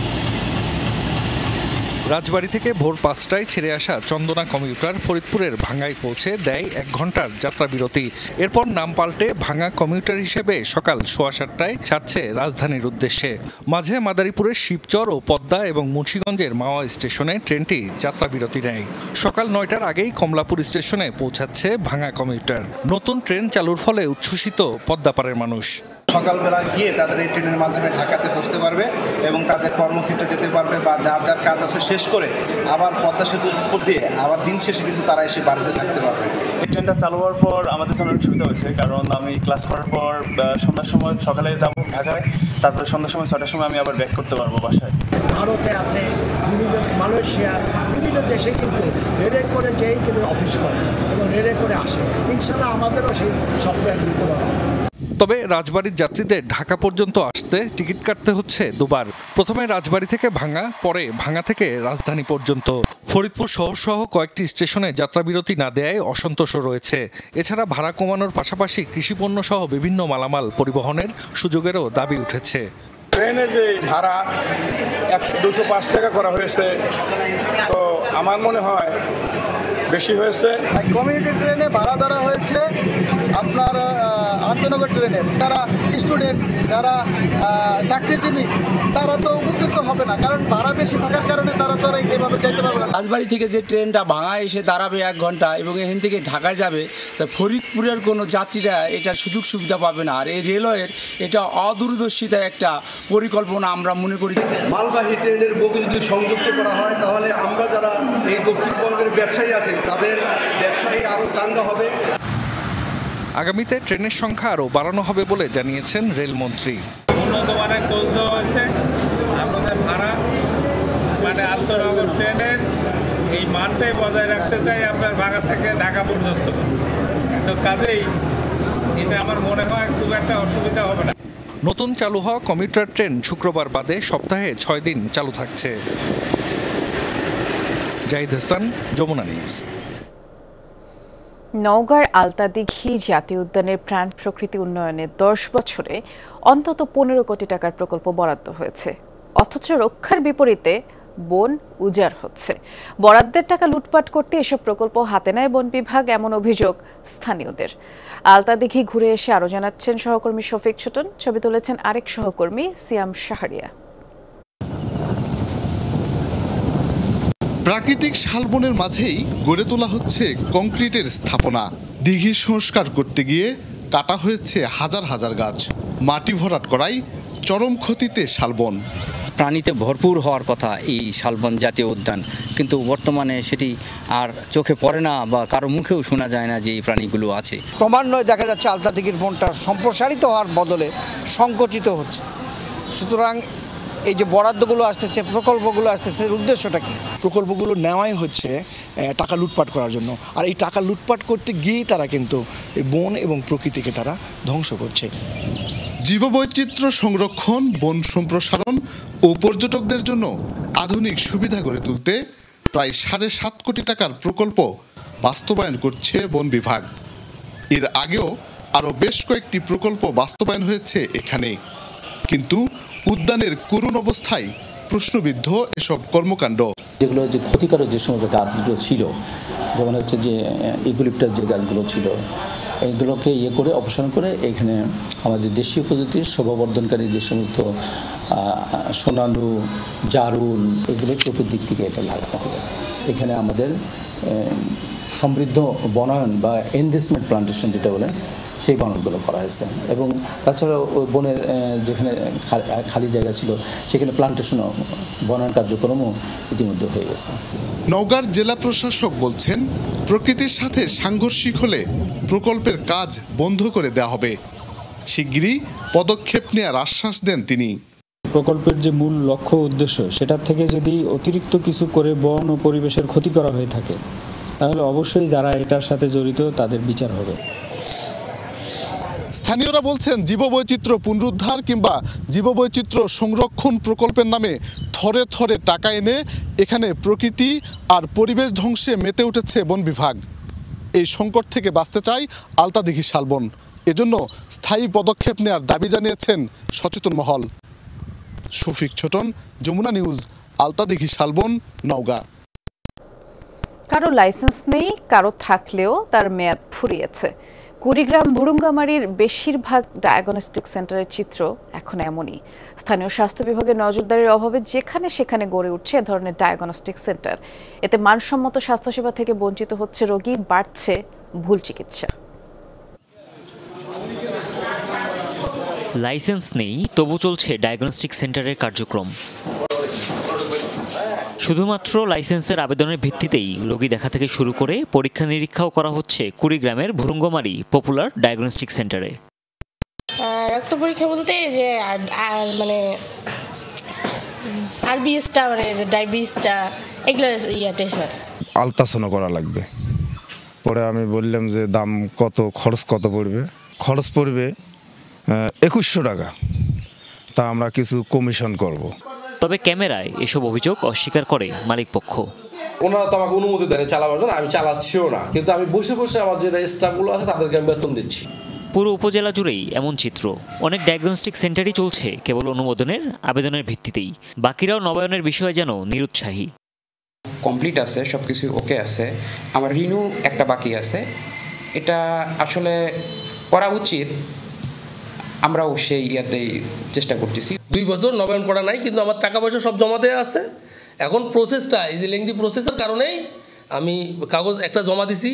রাজবাড়ী থেকে ভোর 5টায় ছেড়ে আসা চন্দনা কমিউটার ফরিদপুরের ভাঙ্গায় পৌঁছে দেয় 1 ঘন্টার যাত্রা বিরতি। এরপর নাম পাল্টে ভাঙ্গা কমিউটার হিসেবে সকাল 7:15টায় ছাড়ছে রাজধানীর উদ্দেশ্যে। মাঝে মাদারীপুরের শিবচর ও পদ্মা এবং মুন্সিগঞ্জের মাওয়া স্টেশনে ট্রেনটি যাত্রা বিরতি নেয়। সকাল 9টার আগেই কমলাপুর স্টেশনে পৌঁছাচ্ছে ভাঙ্গা কমিউটার। নতুন ট্রেন চালুর ফলে উচ্ছ্বসিত পদ্মাপাড়ের মানুষ। সকালবেলা গিয়ে তাদের এই ট্রেনের মাধ্যমে ঢাকাতে পৌঁছতে পারবে এবং তাদের কর্মক্ষেত্রে যেতে পারবে বা যার যার কাজ আছে শেষ করে আবার পদ্মা সেতুর উপর দিয়ে আবার দিন শেষে কিন্তু তারা এসে বাড়িতে থাকতে পারবে। এই ট্রেনটা চালু হওয়ার পর আমাদের জন্য অনেক সুবিধা হয়েছে, কারণ আমি ক্লাস করার পর সন্ধ্যার সময় সকালে যাব ঢাকায়, তারপরে সন্ধ্যার সময় 6টার সময় আমি আবার ব্যাক করতে পারবো বাসায়। ভারতে আছে, বিভিন্ন মালয়েশিয়া, বিভিন্ন দেশে কিন্তু রেলে করে যেই কিন্তু অফিস করে এবং রেলে করে আসে। ইনশাল্লাহ আমাদেরও সেই সফটওয়্যার করা হবে। তবে রাজবাড়ির যাত্রীদের ঢাকা পর্যন্ত আসতে টিকিট কাটতে হচ্ছে 2 বার। প্রথমে রাজবাড়ী থেকে ভাঙ্গা, পরে ভাঙ্গা থেকে রাজধানী পর্যন্ত। ফরিদপুর শহর সহ কয়েকটি স্টেশনে যাত্রা বিরতি না দেয়ায় অসন্তোষ রয়েছে। এছাড়া ভাড়া কমানোর পাশাপাশি কৃষিপণ্য সহ বিভিন্ন মালামাল পরিবহনের সুযোগেরও দাবি উঠেছে। ট্রেনে যে ভাড়া 205 টাকা করা হয়েছে, তো আমার মনে হয় বেশি হয়েছে। কমিউনিটি ট্রেনে ভাড়া ধরা হয়েছে আপনার আন্তনগর ট্রেনে। যারা স্টুডেন্ট, যারা চাকরিজীবী, তারা তো উপকৃত হবে না, কারণ ভাড়া বেশি থাকার কারণে তারা তো এভাবে যেতে পারবে না। রাজবাড়ী থেকে যে ট্রেনটা ভাঙায় এসে দাঁড়াবে 1 ঘন্টা এবং এখান থেকে ঢাকায় যাবে, তা ফরিদপুরের কোনো যাত্রীরা এটা সুযোগ সুবিধা পাবে না। আর এই রেলওয়ের এটা অদূরদর্শিতা একটা পরিকল্পনা আমরা মনে করি। মালবাহী ট্রেনের বগি যদি সংযুক্ত করা হয় তাহলে আমরা যারা এই দক্ষিণবঙ্গের ব্যবসায়ী আছেন তাদের ব্যবসায়ী আরও চাঙ্গা হবে। আগামীতে ট্রেনের সংখ্যা আরও বাড়ানো হবে বলে জানিয়েছেন রেলমন্ত্রী। উন্নত মানের কোচ দেওয়া হয়েছে, আমাদের ভাড়া মানে আন্তনগর ট্রেনের এই মানটাই বজায় রাখতে চাই আপনার ভাঙ্গা থেকে ঢাকা পর্যন্ত। তো কাজেই এটা আমার মনে হয় খুব একটা অসুবিধা হবে না। নতুন চালু হওয়া কমিউটার ট্রেন শুক্রবার বাদে সপ্তাহে 6 দিন চালু থাকছে। জাহিদ হাসান, যমুনা নিউজ। নওগাঁর আলতাদিঘি জাতীয় উদ্যানের প্রাণ প্রকৃতি উন্নয়নে 10 বছরে অন্তত 15 কোটি টাকার প্রকল্প বরাদ্দ হয়েছে, অথচ রক্ষার বিপরীতে বন উজাড় হচ্ছে। বরাদ্দের টাকা লুটপাট করতে এসব প্রকল্প হাতে নেয় বন বিভাগ, এমন অভিযোগ স্থানীয়দের। আলতাদিঘি ঘুরে এসে আরো জানাচ্ছেন সহকর্মী শফিক ছোটন, ছবি তুলেছেন আরেক সহকর্মী সিয়াম শাহরিয়া। প্রাকৃতিক শালবনের মাঝেই গড়ে তোলা হচ্ছে কংক্রিটের স্থাপনা। দিঘি সংস্কার করতে গিয়ে কাটা হয়েছে হাজার হাজার গাছ, মাটি ভরাট করায় চরম ক্ষতিতে শালবন। প্রাণীতে ভরপুর হওয়ার কথা এই শালবন জাতীয় উদ্যান, কিন্তু বর্তমানে সেটি আর চোখে পড়ে না বা কারো মুখেও শোনা যায় না যে এই প্রাণীগুলো আছে। ক্রমান্বয়ে দেখা যাচ্ছে আলতাদিঘির বনটা সম্প্রসারিত হওয়ার বদলে সংকুচিত হচ্ছে। সুতরাং এই যে বরাদ্দগুলো আসতেছে, প্রকল্পগুলো আসতেছে, এর উদ্দেশ্যটা কি? প্রকল্পগুলো নেওয়াই হচ্ছে টাকা লুটপাট করার জন্য, আর এই টাকা লুটপাট করতে গিয়েই তারা কিন্তু বন এবং প্রকৃতিকে তারা ধ্বংস করছে। জীববৈচিত্র্য সংরক্ষণ, বন সম্প্রসারণ ও পর্যটকদের জন্য আধুনিক সুবিধা গড়ে তুলতে প্রায় 7.5 কোটি টাকার প্রকল্প বাস্তবায়ন করছে বন বিভাগ। এর আগেও আরও বেশ কয়েকটি প্রকল্প বাস্তবায়ন হয়েছে এখানে, কিন্তু উদ্যানের করুণ অবস্থায় প্রশ্নবিদ্ধ এসব কর্মকাণ্ড। যেগুলো যে ক্ষতিকারক যে সমস্ত গাছগুলো ছিল, যেমন হচ্ছে যে ইউক্যালিপটাস যে গাছগুলো ছিল, এইগুলোকে করে অপসারণ করে এখানে আমাদের দেশীয় প্রজাতির শোভাবর্ধনকারী যে সমস্ত সোনালু, জারুল, এগুলো চতুর্দিক থেকে এটা লাগানো হবে। এখানে আমাদের সমৃদ্ধ বনায়ন বা এনরিচমেন্ট প্লান্টেশন যেটা বলে, সেই বনায়নগুলো করা হয়েছে। এবং তাছাড়াও ওই বনের যেখানে খালি জায়গা ছিল সেখানে প্লান্টেশনও, বনায়ন কার্যক্রমও ইতিমধ্যে হয়ে গেছে। নওগাঁর জেলা প্রশাসক বলছেন, প্রকৃতির সাথে সাংঘর্ষিক হলে প্রকল্পের কাজ বন্ধ করে দেওয়া হবে। শিগগিরই পদক্ষেপ নেওয়ার আশ্বাস দেন তিনি। প্রকল্পের যে মূল লক্ষ্য উদ্দেশ্য, সেটা থেকে যদি অতিরিক্ত কিছু করে বন ও পরিবেশের ক্ষতি করা হয়ে থাকে, তাহলে অবশ্যই যারা এটার সাথে জড়িত তাদের বিচার হবে। স্থানীয়রা বলছেন, জীববৈচিত্র্য পুনরুদ্ধার কিংবা জীববৈচিত্র্য সংরক্ষণ প্রকল্পের নামে থরে থরে টাকা এনে এখানে প্রকৃতি আর পরিবেশ ধ্বংসে মেতে উঠেছে বন বিভাগ। এই সংকট থেকে বাঁচতে চায় আলতাদিঘি শালবন। এজন্য স্থায়ী পদক্ষেপ নেওয়ার দাবি জানিয়েছেন সচেতন মহল। শফিক ছোটন, যমুনা নিউজ, আলতাদিঘি শালবন, নওগাঁ। কারো লাইসেন্স নেই, কারো থাকলেও তার মেয়াদ ফুরিয়েছে। কুড়িগ্রাম ভুরুঙ্গামারীর বেশিরভাগ ডায়াগনস্টিক সেন্টারের চিত্র এখন এমনই। স্থানীয় স্বাস্থ্য বিভাগের নজরদারির অভাবে যেখানে সেখানে গড়ে উঠছে এ ধরনের ডায়াগনস্টিক সেন্টার। এতে মানসম্মত স্বাস্থ্যসেবা থেকে বঞ্চিত হচ্ছে রোগী, বাড়ছে ভুল চিকিৎসা। লাইসেন্স নেই, তবু চলছে ডায়াগনস্টিক সেন্টারের কার্যক্রম। শুধুমাত্র লাইসেন্সের আবেদনের ভিত্তিতেই রোগী দেখা থেকে শুরু করে পরীক্ষা নিরীক্ষাও করা হচ্ছে কুড়িগ্রামের ভুরুঙ্গমারী পপুলার ডায়াগনস্টিক সেন্টারে। রক্ত পরীক্ষা বলতে যে মানে আরবিএসটা, মানে ডায়াবেটিসটা, এগুলোর টেস্ট হয়। আলট্রাসাউন্ড করা লাগবে। পরে আমি বললাম যে দাম কত, খরচ কত পড়বে? খরচ পড়বে 2100 টাকা, তা আমরা কিছু কমিশন করব। তবে ক্যামেরায় এসব অভিযোগ অস্বীকার করে মালিকপক্ষ। ওনারা তো আমাকে অনুমতি দেয় চালাবার জন্য, আমি চালাচ্ছিও না, কিন্তু আমি বসে বসে আমার যে স্টাফগুলো আছে তাদেরকে আমি বেতন দিচ্ছি। পুরো উপজেলা জুড়েই এমন চিত্র। অনেক ডায়াগনস্টিক সেন্টারই চলছে কেবল অনুমোদনের আবেদনের ভিত্তিতেই, বাকিরাও নবায়নের বিষয়ে যেন নিরুৎসাহী। কমপ্লিট আছে, সব কিছু ওকে আছে, আমার রিনিউ একটা বাকি আছে। এটা আসলে করা উচিত, আমরাও সেই ইয়াতেই চেষ্টা করতেছি। 2 বছর নবায়ন করা নাই, কিন্তু আমার টাকা পয়সা সব জমা দেওয়া আছে। এখন প্রসেসটা, এই যে লেংদি প্রসেসের কারণেই আমি কাগজ একটা জমা দিছি,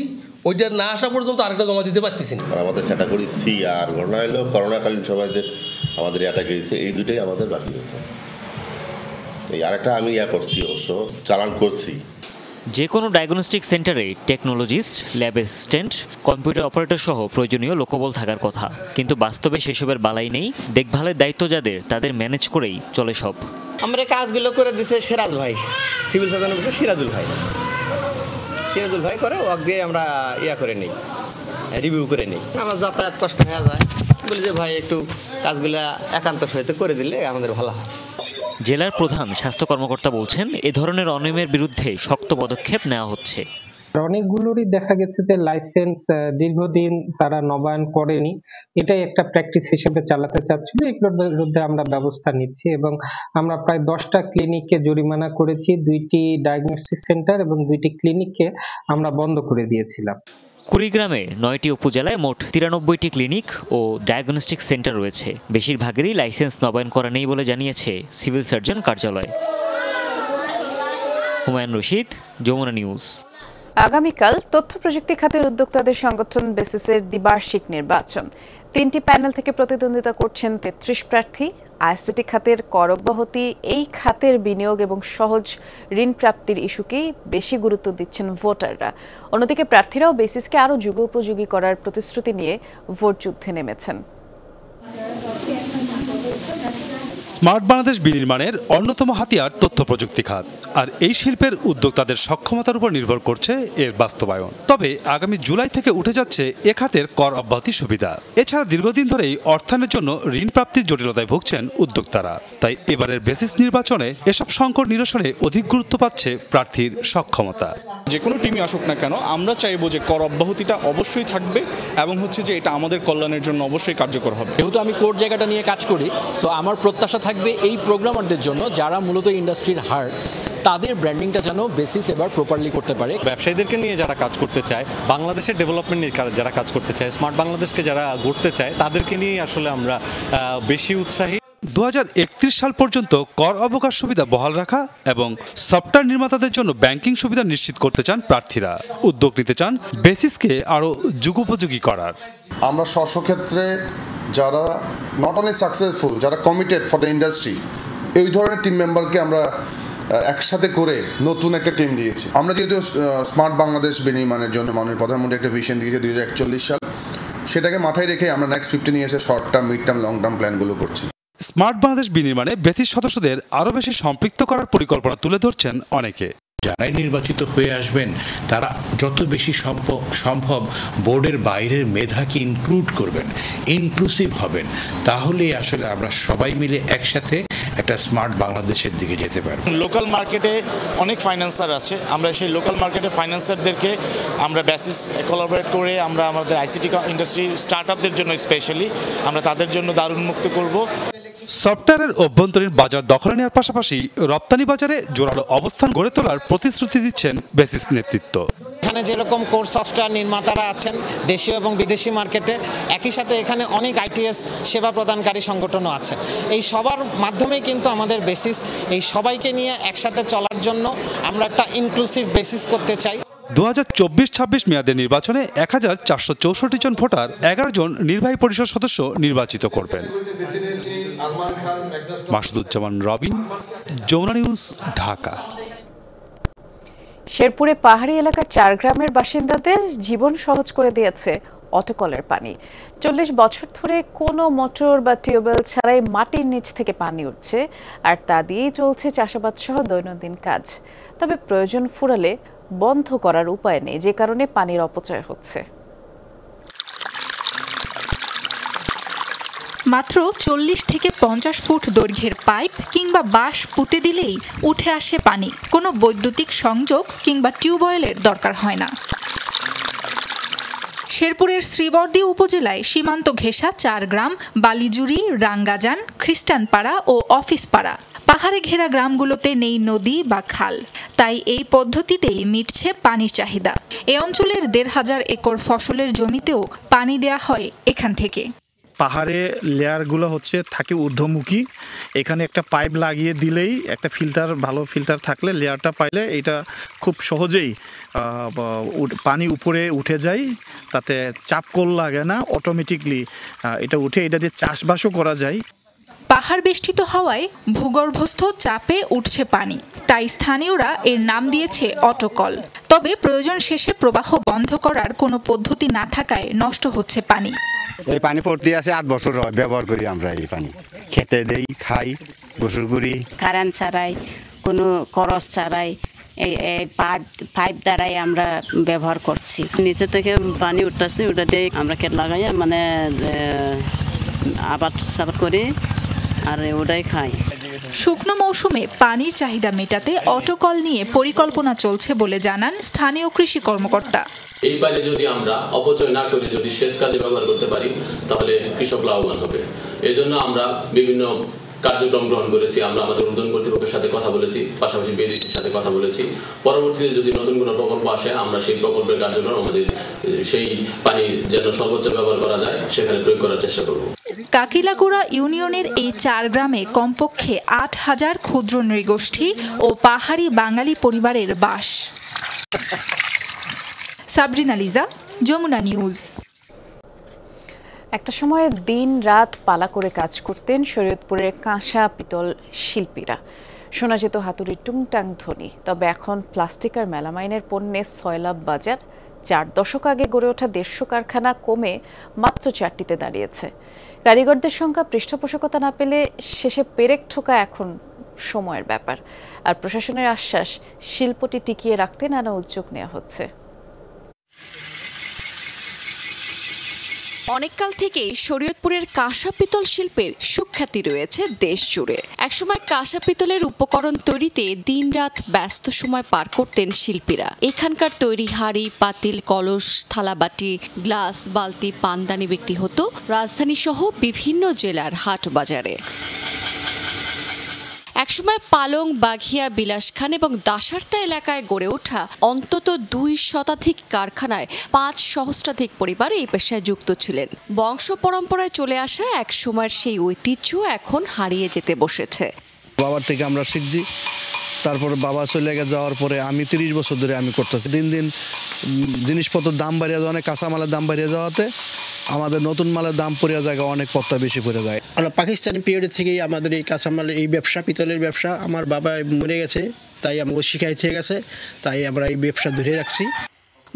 ওইটা না আসা পর্যন্ত আরেকটা জমা দিতে পারতেছি না। আমাদের ক্যাটাগরি সি আর ঘটনা হলো করোনাকালীন সময় যে আমাদের এটা গেছে, এই দুটোই আমাদের বাকি আছে। এই আরেকটা আমি করছি, অবশ্য চালান করছি। যে কোনো ডায়াগনস্টিক সেন্টারে technologist, lab assistant, computer operator সহ প্রয়োজনীয় লোকবল থাকার কথা, কিন্তু বাস্তবে সেসবের বালাই নেই। দেখভালের দায়িত্ব যাদের, তাদের ম্যানেজ করেই চলে সব। আমরা কাজগুলো করে দিছে সিরাজ ভাই, সিভিল সার্জন অফিসার সিরাজুল ভাই করে ওয়াক দিয়ে আমরা করে নিই, রিভিউ করে নিই। আমার যাতায়াত কষ্ট হয়ে যায়, বলি যে ভাই একটু কাজগুলা একান্ত সহিত করে দিলে আমাদের ভালো হয়। জেলার প্রধান স্বাস্থ্য কর্মকর্তা বলছেন, এ ধরনের অনিয়মের বিরুদ্ধে শক্ত পদক্ষেপ নেওয়া হচ্ছে। অনেকগুলোরই দেখা গেছে যে লাইসেন্স দীর্ঘদিন তারা নবায়ন করেনি, এটাই একটা প্র্যাকটিস হিসেবে চালাতে চাচ্ছিল। এগুলোর বিরুদ্ধে আমরা ব্যবস্থা নিচ্ছি এবং আমরা প্রায় 10টা ক্লিনিককে জরিমানা করেছি, 2টি ডায়াগনস্টিক সেন্টার এবং 2টি ক্লিনিককে আমরা বন্ধ করে দিয়েছিলাম। কুড়িগ্রামে 9টি উপজেলায় মোট 93টি ক্লিনিক ও ডায়াগনস্টিক সেন্টার রয়েছে। বেশিরভাগেরই লাইসেন্স নবায়ন করা নেই বলে জানিয়েছে সিভিল সার্জন কার্যালয়। হুমায়ুন রশিদ, যমুনা নিউজ। আগামীকাল তথ্য প্রযুক্তি খাতের উদ্যোক্তাদের সংগঠন বেসিসের দ্বিবার্ষিক নির্বাচন। 3টি প্যানেল থেকে প্রতিদ্বন্দ্বিতা করছেন 33 প্রার্থী। আইসিটি খাতের কর অব্যাহতি, এই খাতের বিনিয়োগ এবং সহজ ঋণ প্রাপ্তির ইস্যুকেই বেশি গুরুত্ব দিচ্ছেন ভোটাররা। অন্যদিকে প্রার্থীরাও বেসিসকে আরও যুগোপযোগী করার প্রতিশ্রুতি নিয়ে ভোট যুদ্ধে নেমেছেন। স্মার্ট বাংলাদেশ বিনির্মাণের অন্যতম হাতিয়ার তথ্য প্রযুক্তি খাত, আর এই শিল্পের উদ্যোক্তাদের সক্ষমতার উপর নির্ভর করছে এর বাস্তবায়ন। তবে আগামী জুলাই থেকে উঠে যাচ্ছে এ খাতের কর অব্যাহতির সুবিধা। এছাড়া দীর্ঘদিন ধরেই অর্থায়নের জন্য ঋণ প্রাপ্তির জটিলতায় ভুগছেন উদ্যোক্তারা। তাই এবারের বেসিস নির্বাচনে এসব সংকট নিরসনে অধিক গুরুত্ব পাচ্ছে প্রার্থীর সক্ষমতা। যে কোনো টিমই আসুক না কেন, আমরা চাইবো যে কর অব্যাহতিটা অবশ্যই থাকবে এবং হচ্ছে যে এটা আমাদের কল্যাণের জন্য অবশ্যই কার্যকর হবে। যেহেতু আমি কোর জায়গাটা নিয়ে কাজ করি, সো আমার প্রত্যাশা থাকবে এই প্রোগ্রামারদের জন্য যারা মূলত ইন্ডাস্ট্রির হার্ট, তাদের ব্র্যান্ডিংটা যেন বেসিস এবার প্রপারলি করতে পারে। ব্যবসায়ীদেরকে নিয়ে যারা কাজ করতে চায়, বাংলাদেশের ডেভেলপমেন্ট নিয়ে যারা কাজ করতে চায়, স্মার্ট বাংলাদেশকে যারা গড়তে চায়, তাদেরকে নিয়ে আসলে আমরা বেশি উৎসাহী। 2031 সাল পর্যন্ত কর অবকাশ সুবিধা বহাল রাখা এবং সফটওয়্যার নির্মাতাদের জন্য ব্যাংকিং সুবিধা নিশ্চিত করতে চান প্রার্থীরা। উদ্যোগ নিতে চান বেসিসকে আরও যুগোপযোগী করার। আমরা স্বক্ষেত্রে যারা নট অনলি সাকসেসফুল, যারা কমিটেড ফর দ্য ইন্ডাস্ট্রি, এই ধরনের টিম মেম্বারকে আমরা একসাথে করে নতুন একটা টিম দিয়েছি। আমরা যেহেতু স্মার্ট বাংলাদেশ বিনির্মাণের জন্য মাননীয় প্রধানমন্ত্রী একটা ভিশন দিয়েছে 2041 সাল, সেটাকে মাথায় রেখে আমরা নেক্সট 15 ইয়ার্সের short term, mid term, long term প্ল্যানগুলো করছি। স্মার্ট বাংলাদেশ বিনির্মাণে বেসিস সদস্যদের আরও বেশি সম্পৃক্ত করার পরিকল্পনা তুলে ধরছেন অনেকে। যারাই নির্বাচিত হয়ে আসবেন তারা যত বেশি সম্ভব বোর্ডের বাইরের মেধাকে ইনক্লুড করবেন, ইনক্লুসিভ হবেন, তাহলেই আসলে আমরা সবাই মিলে একসাথে একটা স্মার্ট বাংলাদেশের দিকে যেতে পারব। লোকাল মার্কেটে অনেক ফাইন্যান্সার আছে, আমরা সেই লোকাল মার্কেটে ফাইন্যান্সারদেরকে আমরা বেসিস কোলাবোরেট করে আমরা আমাদের আইসিটি ইন্ডাস্ট্রি স্টার্টআপদের জন্য স্পেশালি আমরা তাদের জন্য দারুণ মুক্ত করব। সফটওয়্যারের অভ্যন্তরীণ বাজার দখলে নেওয়ার পাশাপাশি রপ্তানি বাজারে জোরালো অবস্থান গড়ে তোলার প্রতিশ্রুতি দিচ্ছেন বেসিস নেতৃত্ব। এখানে যেরকম কোর সফটওয়্যার নির্মাতারা আছেন দেশীয় এবং বিদেশি মার্কেটে, একই সাথে এখানে অনেক আইটিএস সেবা প্রদানকারী সংগঠনও আছে। এই সবার মাধ্যমেই কিন্তু আমাদের বেসিস এই সবাইকে নিয়ে একসাথে চলার জন্য আমরা একটা ইনক্লুসিভ বেসিস করতে চাই। 2024-26 মেয়াদের নির্বাচনে 1464 জন ভোটার 11 জন নির্বাহী পরিষদ সদস্য নির্বাচিত করবেন। মাসুদুজ্জামান রবিন, যমুনা নিউজ, ঢাকা। শেরপুরে পাহাড়ি এলাকার 4 গ্রামের বাসিন্দাদের জীবন সহজ করে দিয়েছে অটোকলের পানি। 40 বছর ধরে কোনো মোটর বা টিউবওয়েল ছাড়াই মাটির নিচ থেকে পানি উঠছে, আর তা দিয়েই চলছে চাষাবাদ সহ দৈনন্দিন কাজ। তবে প্রয়োজন ফুরালে বন্ধ করার উপায় নেই, যে কারণে পানির অপচয় হচ্ছে। মাত্র 40 থেকে 50 ফুট দৈর্ঘ্যের পাইপ কিংবা বাঁশ পুঁতে দিলেই উঠে আসে পানি। কোনো বৈদ্যুতিক সংযোগ কিংবা টিউবওয়েলের দরকার হয় না। শেরপুরের শ্রীবর্দী উপজেলায় সীমান্ত ঘেঁষা 4 গ্রাম বালিজুরি, রাঙ্গাজান, খ্রিস্টানপাড়া ও অফিসপাড়া। পাহাড়ে ঘেরা গ্রামগুলোতে নেই নদী বা খাল, তাই এই পদ্ধতিতেই মিটছে পানির চাহিদা। এ অঞ্চলের 1,500 একর ফসলের জমিতেও পানি দেয়া হয় এখান থেকে। পাহাড়ে লেয়ারগুলো থাকে ঊর্ধ্বমুখী, এখানে একটা পাইপ লাগিয়ে দিলেই একটা ফিল্টার, ভালো ফিল্টার থাকলে লেয়ারটা পাইলে এটা খুব সহজেই পানি উপরে উঠে যায়, তাতে চাপ কল লাগে না, অটোমেটিকলি এটা উঠে, এটা দিয়ে চাষবাসও করা যায়। পাহাড় বেষ্টিত হওয়ায় ভূগর্ভস্থ চাপে উঠছে পানি, তাই স্থানীয়রা এর নাম দিয়েছে অটোকল। তবে প্রয়োজন শেষে প্রবাহ বন্ধ করার কোনো পদ্ধতি না থাকায় নষ্ট হচ্ছে পানি। এই পানি পড়তে আসে 8 বছর ব্যবহার করি আমরা, এই পানি খেতে দেই, খাই, গোসল করি। কারেন্ট ছাড়াই, কোনো খরচ ছাড়াই এই পাইপ দ্বারাই আমরা ব্যবহার করছি। নিচে থেকে পানি উঠতেছে, ওটাতে আমরা ক্ষেত লাগাই মানে আবাদ করি আর ওটাই খাই। শুকনো মৌসুমে পানির চাহিদা মেটাতে অটোকল নিয়ে পরিকল্পনা চলছে বলে জানান স্থানীয় কৃষি কর্মকর্তা। এই পানি যদি আমরা অপচয় না করে যদি সেচ কাজে ব্যবহার করতে পারি তাহলে কৃষক লাভবান হবে। এই জন্য আমরা বিভিন্ন কার্যক্রম গ্রহণ করেছি। আমরা আমাদের উদ্যান কর্তৃপক্ষের সাথে কথা বলেছি, পাশাপাশি বিএডিসির সাথে কথা বলেছি। পরবর্তীতে যদি নতুন কোনো প্রকল্প আসে আমরা সেই প্রকল্পের কার্যক্রম আমাদের সেই পানি যেন সর্বোচ্চ ব্যবহার করা যায় সেখানে প্রয়োগ করার চেষ্টা করব। কাকিলাগুড়া ইউনিয়নের এই 4 গ্রামে কমপক্ষে 8,000 ক্ষুদ্র নৃগোষ্ঠী ও পাহাড়ি বাঙালি পরিবারের বাস। সাবরিনা লিজা, যমুনা নিউজ। একটা সময়ে দিন রাত পালা করে কাজ করতেন শরীয়তপুরের কাঁসা পিতল শিল্পীরা। শোনা যেত হাতুড়ির টুংটাং ধ্বনি। তবে এখন প্লাস্টিক আর মেলামাইনের পণ্যে সয়লাভ বাজার। 4 দশক আগে গড়ে ওঠা 150 কারখানা কমে মাত্র 4টিতে দাঁড়িয়েছে। কারিগরদের সংখ্যা পৃষ্ঠপোষকতা না পেলে শেষে পেরেক ঠোকা এখন সময়ের ব্যাপার। আর প্রশাসনের আশ্বাস, শিল্পটি টিকিয়ে রাখতে নানা উদ্যোগ নেওয়া হচ্ছে। অনেককাল থেকেই শরীয়তপুরের কাঁসা পিতল শিল্পের সুখ্যাতি রয়েছে দেশ জুড়ে। একসময় কাঁসা পিতলের উপকরণ তৈরিতে দিনরাত ব্যস্ত সময় পার করতেন শিল্পীরা। এখানকার তৈরি হাঁড়ি, পাতিল, কলস, থালাবাটি, গ্লাস, বালতি, পানদানি বিক্রি হতো রাজধানী সহ বিভিন্ন জেলার হাট বাজারে। একসময় পালং, বাঘিয়া, বিলাসখান এবং দাসার্তা এলাকায় গড়ে ওঠা অন্তত 2 শতাধিক কারখানায় 5 সহস্রাধিক পরিবার এই পেশায় যুক্ত ছিলেন। বংশ পরম্পরায় চলে আসা এক সময়ের সেই ঐতিহ্য এখন হারিয়ে যেতে বসেছে। বাবার থেকে আমরা শিখছি, তারপরে বাবা চলে যাওয়ার পরে আমি 30 বছর ধরে আমি করতেছি। দিন দিন জিনিসপত্রের দাম বাড়িয়ে যাওয়া, কাঁচামালের দাম বাড়িয়ে যাওয়াতে আমাদের নতুন মালের দাম পড়ে যায়, অনেক পত্তা বেশি পড়ে যায়। আমরা পাকিস্তানি পিরিয়ড থেকেই আমাদের এই কাঁচামালের এই ব্যবসা, পিতলের ব্যবসা, আমার বাবা মরে গেছে তাই আমাকে শিখাইতে গেছে, তাই আমরা এই ব্যবসা ধরে রাখছি।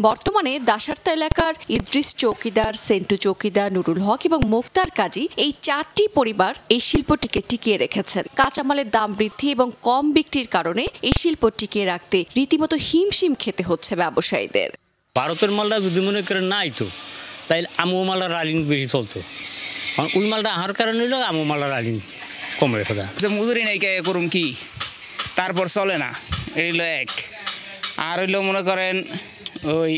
বর্তমানে দাসার্তা এলাকার ইদ্রিস চৌকিদার, সেন্টু চৌকিদার, নুরুল হক এবং মুক্তার কাজী এই 4টি পরিবার এই শিল্পটিকে টিকিয়ে রেখেছেন। কাঁচামালের দাম বৃদ্ধি এবং কম বিক্রির কারণে এই শিল্প টিকিয়ে রাখতে রীতিমতো হিমশিম খেতে হচ্ছে ব্যবসায়ীদের। ভারতের মালটা যদি মনে করেন নাই তো তাই আমু মালটা রালিং বেশি চলতো, ওই মালটা আহার কারণে হইলো আমু মালটা রালিং কম রেখে দেয়। মজুরি নাই কে করুন কি, তারপর চলে না, এই হইলো এক। আর হইলো মনে করেন ওই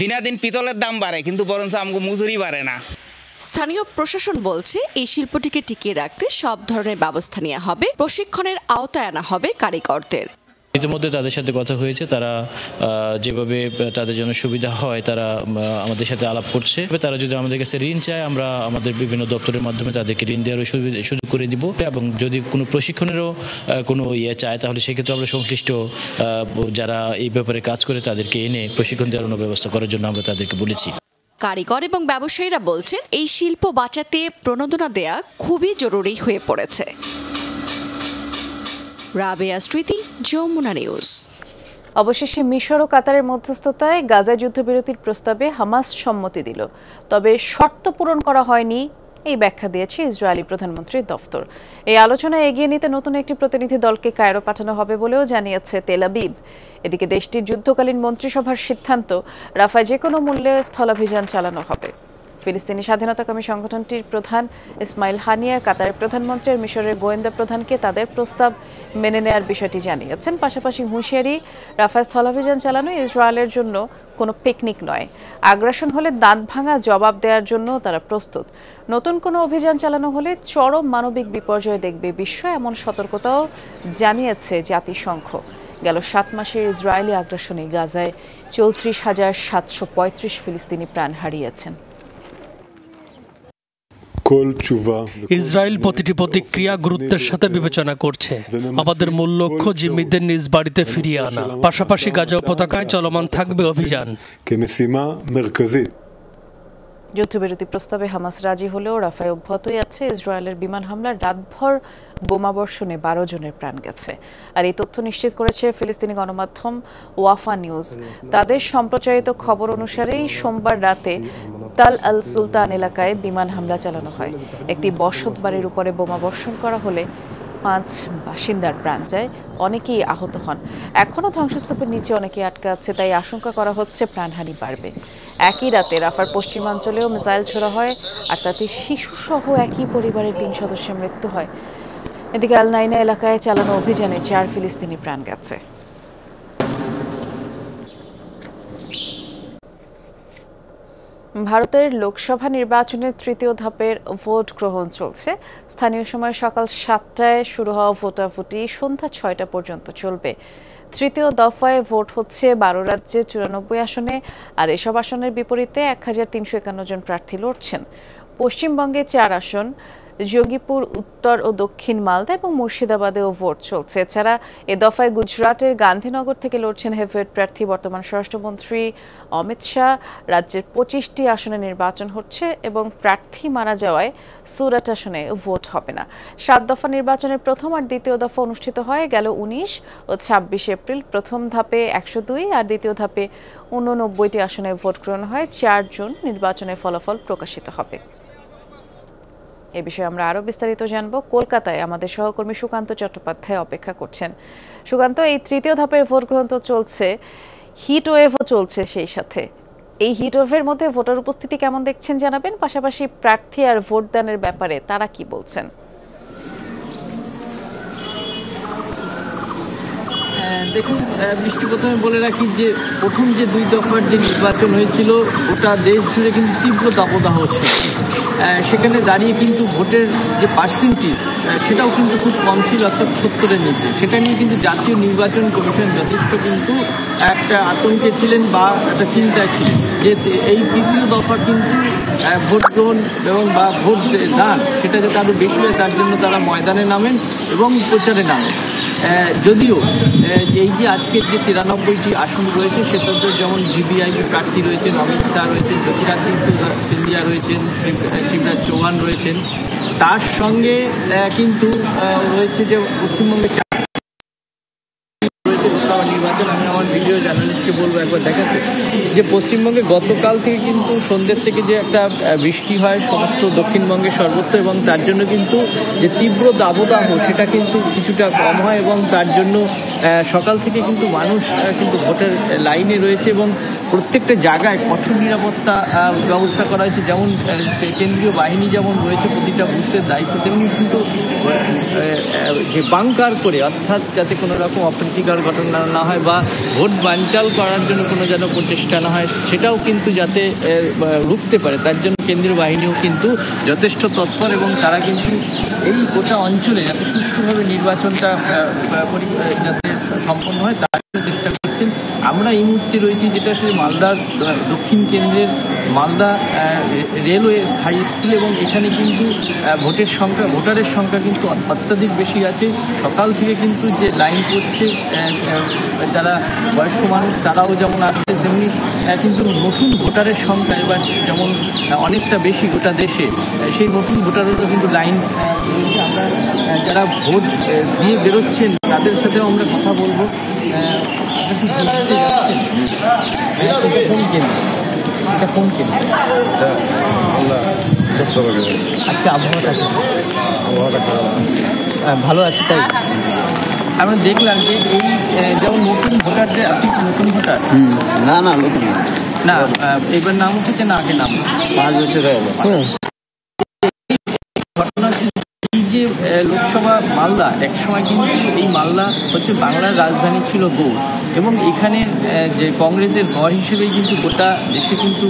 দিনাদিন পিতলের দাম বাড়ে কিন্তু বরঞ্চ আমাকে মজুরি বাড়ে না। স্থানীয় প্রশাসন বলছে এই শিল্পটিকে টিকিয়ে রাখতে সব ধরনের ব্যবস্থা নেওয়া হবে, প্রশিক্ষণের আওতায় আনা হবে কারিগরদের। ইতিমধ্যে তাদের সাথে কথা হয়েছে, তারা যেভাবে তাদের জন্য সুবিধা হয় তারা আমাদের সাথে আলাপ করছে। তারা যদি আমাদের কাছে ঋণ চায় আমরা আমাদের বিভিন্ন দপ্তরের মাধ্যমে তাদেরকে ঋণ দেওয়ার সুযোগ করে দিব, এবং যদি কোনো প্রশিক্ষণেরও কোনো চায় তাহলে সেক্ষেত্রে আমরা সংশ্লিষ্ট যারা এই ব্যাপারে কাজ করে তাদেরকে এনে প্রশিক্ষণ দেওয়ার ব্যবস্থা করার জন্য আমরা তাদেরকে বলেছি। কারিগর এবং ব্যবসায়ীরা বলছেন এই শিল্প বাঁচাতে প্রণোদনা দেয়া খুবই জরুরি হয়ে পড়েছে। রাবেয়া স্মৃতি, যমুনা নিউজ। অবশেষে মিশর ও কাতারের মধ্যস্থতায় গাজায় যুদ্ধবিরতির প্রস্তাবে হামাস সম্মতি দিল, তবে শর্ত পূরণ করা হয়নি, এই ব্যাখ্যা দিয়েছে ইসরায়েলি প্রধানমন্ত্রীর দফতর। এই আলোচনা এগিয়ে নিতে নতুন একটি প্রতিনিধি দলকে কায়রো পাঠানো হবে বলেও জানিয়েছে তেল আবিব। এদিকে দেশটির যুদ্ধকালীন মন্ত্রিসভার সিদ্ধান্ত, রাফায় যে কোনো মূল্যে স্থলাভিযান চালানো হবে। ফিলিস্তিনি স্বাধীনতাকামী সংগঠনটির প্রধান ইসমাইল হানিয়া কাতারের প্রধানমন্ত্রী আর মিশরের গোয়েন্দা প্রধানকে তাদের প্রস্তাব মেনে নেওয়ার বিষয়টি জানিয়েছেন। পাশাপাশি হুঁশিয়ারি, রাফায় স্থলাভিযান চালানো ইসরায়েলের জন্য কোনো পিকনিক নয়, আগ্রাসন হলে দাঁত ভাঙা জবাব দেওয়ার জন্য তারা প্রস্তুত। নতুন কোনো অভিযান চালানো হলে চরম মানবিক বিপর্যয় দেখবে বিশ্ব, এমন সতর্কতাও জানিয়েছে জাতিসংঘ। গেল 7 মাসের ইসরায়েলি আগ্রাসনে গাজায় 34,735 ফিলিস্তিনি প্রাণ হারিয়েছেন। ইসরায়েল প্রতিটি প্রতিক্রিয়া গুরুত্বের সাথে বিবেচনা করছে। আমাদের মূল লক্ষ্য জিম্মিদের নিজ বাড়িতে ফিরিয়ে আনা, পাশাপাশি গাজা উপত্যকায় চলমান থাকবে অভিযান। যুদ্ধবিরতি প্রস্তাবে হামাস রাজি হলেও রাফায় অব্যাহতই আছে ইসরায়েলের বিমান হামলার রাতভর বোমাবর্ষণে 12 জনের প্রাণ গেছে। আর এই তথ্য নিশ্চিত করেছে ফিলিস্তিনি গণমাধ্যম ওয়াফা নিউজ। তাদের সম্প্রচারিত খবর অনুসারেই সোমবার রাতে তাল আল সুলতান এলাকায় বিমান হামলা চালানো হয়। একটি বসত বাড়ির উপরে বোমাবর্ষণ করা হলে 5 বাসিন্দার প্রাণ যায়, অনেকেই আহত হন। এখনও ধ্বংসস্তূপের নিচে অনেকেই আটকে আছে, তাই আশঙ্কা করা হচ্ছে প্রাণহানি বাড়বে। একই রাতে রাফার পশ্চিমাঞ্চলেও মিসাইল ছোড়া হয়, আর তাতে শিশুসহ একই পরিবারের 3 সদস্যের মৃত্যু হয়। এদিকে আল নাইনা এলাকায় চালানো অভিযানে 4 ফিলিস্তিনি প্রাণ গেছে। ভারতের লোকসভা নির্বাচনের তৃতীয় ধাপের ভোট গ্রহণ চলছে। স্থানীয় সময় সকাল 7টায় শুরু হওয়া ভোটাভুটি সন্ধ্যা 6টা পর্যন্ত চলবে। তৃতীয় দফায় ভোট হচ্ছে 12 রাজ্যে 94 আসনে, আর এসব আসনের বিপরীতে 1351 জন প্রার্থী লড়ছেন। পশ্চিমবঙ্গে 4 আসন, যোগীপুর, উত্তর ও দক্ষিণ মালদা এবং মুর্শিদাবাদেও ভোট চলছে। এছাড়া এ দফায় গুজরাটের গান্ধীনগর থেকে লড়ছেন হেভিওয়েট প্রার্থী বর্তমান স্বরাষ্ট্রমন্ত্রী অমিত শাহ। রাজ্যের 25টি আসনে নির্বাচন হচ্ছে এবং প্রার্থী মারা যাওয়ায় সুরাট আসনে ভোট হবে না। 7 দফা নির্বাচনের প্রথম আর দ্বিতীয় দফা অনুষ্ঠিত হয় গেল 19 ও 26 এপ্রিল। প্রথম ধাপে 102 আর দ্বিতীয় ধাপে 89টি আসনে ভোট গ্রহণ হয়। 4 জুন নির্বাচনের ফলাফল প্রকাশিত হবে। এ বিষয়ে আমরা আরো বিস্তারিত জানবো। কলকাতায় আমাদের সহকর্মী সুকান্ত চট্টোপাধ্যায় অপেক্ষা করছেন। সুকান্ত, এই তৃতীয় ধাপের ভোট গ্রহণ তো চলছে, হিট ওয়েভও চলছে সেই সাথে। এই হিট ওয়েভের মধ্যে ভোটার উপস্থিতি কেমন দেখছেন জানাবেন, পাশাপাশি প্রার্থী আর ভোটদানের ব্যাপারে তারা কি বলছেন? দেখুন বৃষ্টি, প্রথমে বলে রাখি যে প্রথম যে 2 দফার যে নির্বাচন হয়েছিল ওটা দেশ জুড়ে কিন্তু তীব্র দাবদাহ ছিল। সেখানে দাঁড়িয়ে কিন্তু ভোটের যে পার্সেন্টেজ সেটাও কিন্তু খুব কম ছিল, অর্থাৎ 70-এর নিচে। সেটা নিয়ে কিন্তু জাতীয় নির্বাচন কমিশন যথেষ্ট কিন্তু একটা আতঙ্কে ছিলেন বা একটা চিন্তায় ছিলেন যে এই তৃতীয় দফা কিন্তু ভোট গ্রহণ এবং বা ভোট দান সেটা যাতে আরও বেশি হয় তার জন্য তারা ময়দানে নামেন এবং প্রচারে নামেন। যদিও এই যে আজকের যে 93টি আসন রয়েছে সেটাতে যেমন ভিভিআইপি প্রার্থী রয়েছেন, অমিত শাহ রয়েছেন, জ্যোতিরাদিত্য সিন্ধিয়া রয়েছেন, শিবরাজ চৌহান রয়েছেন, তার সঙ্গে কিন্তু রয়েছে যে পশ্চিমবঙ্গে লোকসভা নির্বাচন। আমি আমার ভিডিও জার্নালিস্টকে বলবো একবার দেখাতে যে পশ্চিমবঙ্গে গতকাল থেকে কিন্তু সন্ধ্যের থেকে যে একটা বৃষ্টি হয় সমস্ত দক্ষিণবঙ্গে সর্বত্র, এবং তার জন্য কিন্তু যে তীব্র দাবদাহ সেটা কিন্তু কিছুটা কম হয়, এবং তার জন্য সকাল থেকে কিন্তু মানুষ কিন্তু ভোটের লাইনে রয়েছে এবং প্রত্যেকটা জায়গায় কঠোর নিরাপত্তা ব্যবস্থা করা হয়েছে। যেমন কেন্দ্রীয় বাহিনী যেমন রয়েছে প্রতিটা বুথের দায়িত্ব, তেমনি কিন্তু যে বাংকার করে, অর্থাৎ যাতে কোনো রকম অপ্রীতিকর ঘটনা না হয় বা ভোট বানচাল করার জন্য কোনো যেন প্রচেষ্টা না হয় সেটাও কিন্তু যাতে রুখতে পারে, তার জন্য কেন্দ্রীয় বাহিনীও কিন্তু যথেষ্ট তৎপর, এবং তারা কিন্তু এই গোটা অঞ্চলে যাতে সুষ্ঠুভাবে নির্বাচনটা যাতে সম্পন্ন হয় তার চেষ্টা করছেন। আমরা এই মুহূর্তে রয়েছি যেটা আসলে মালদার দক্ষিণ কেন্দ্রের মালদা রেলওয়ে হাই স্কুল, এবং এখানে কিন্তু ভোটারের সংখ্যা কিন্তু অত্যাধিক বেশি আছে। সকাল থেকে কিন্তু যে লাইন করছে যারা বয়স্ক মানুষ তারাও যেমন আসছে, তেমনি কিন্তু নতুন ভোটারের সংখ্যা এবার যেমন অনেকটা বেশি গোটা দেশে, সেই নতুন ভোটারেরও কিন্তু লাইন রয়েছে। আমরা যারা ভোট দিয়ে বেরোচ্ছেন তাদের সাথেও আমরা কথা বলবো। আজকে আবহাওয়াটা ভালো আছে, তাই আমরা দেখলাম যে এই যেমন নতুন ভোটার, যে আপনি নতুন ভোটার? না না নতুন না, এবার নাম উঠেছে না আগে নাম? 5 বছর হয়ে গেল। ঘটনা এই যে লোকসভা মালদা, একসময় কিন্তু এই মালদা হচ্ছে বাংলার রাজধানী ছিল গৌড়, এবং এখানে যে কংগ্রেসের গড় হিসেবেই কিন্তু গোটা দেশে কিন্তু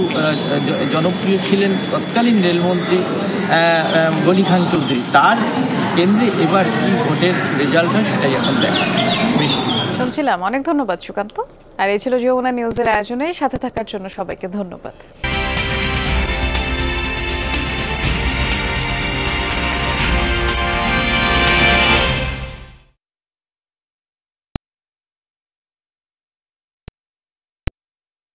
জনপ্রিয় ছিলেন তৎকালীন রেলমন্ত্রী গনি খান চৌধুরী। তার কেন্দ্রে এবার কি ভোটের রেজাল্ট হয় সেটাই এখন দেখা। শুনছিলাম। অনেক ধন্যবাদ সুকান্ত। আর এই ছিল যমুনা নিউজের আয়োজনে সাথে থাকার জন্য সবাইকে ধন্যবাদ।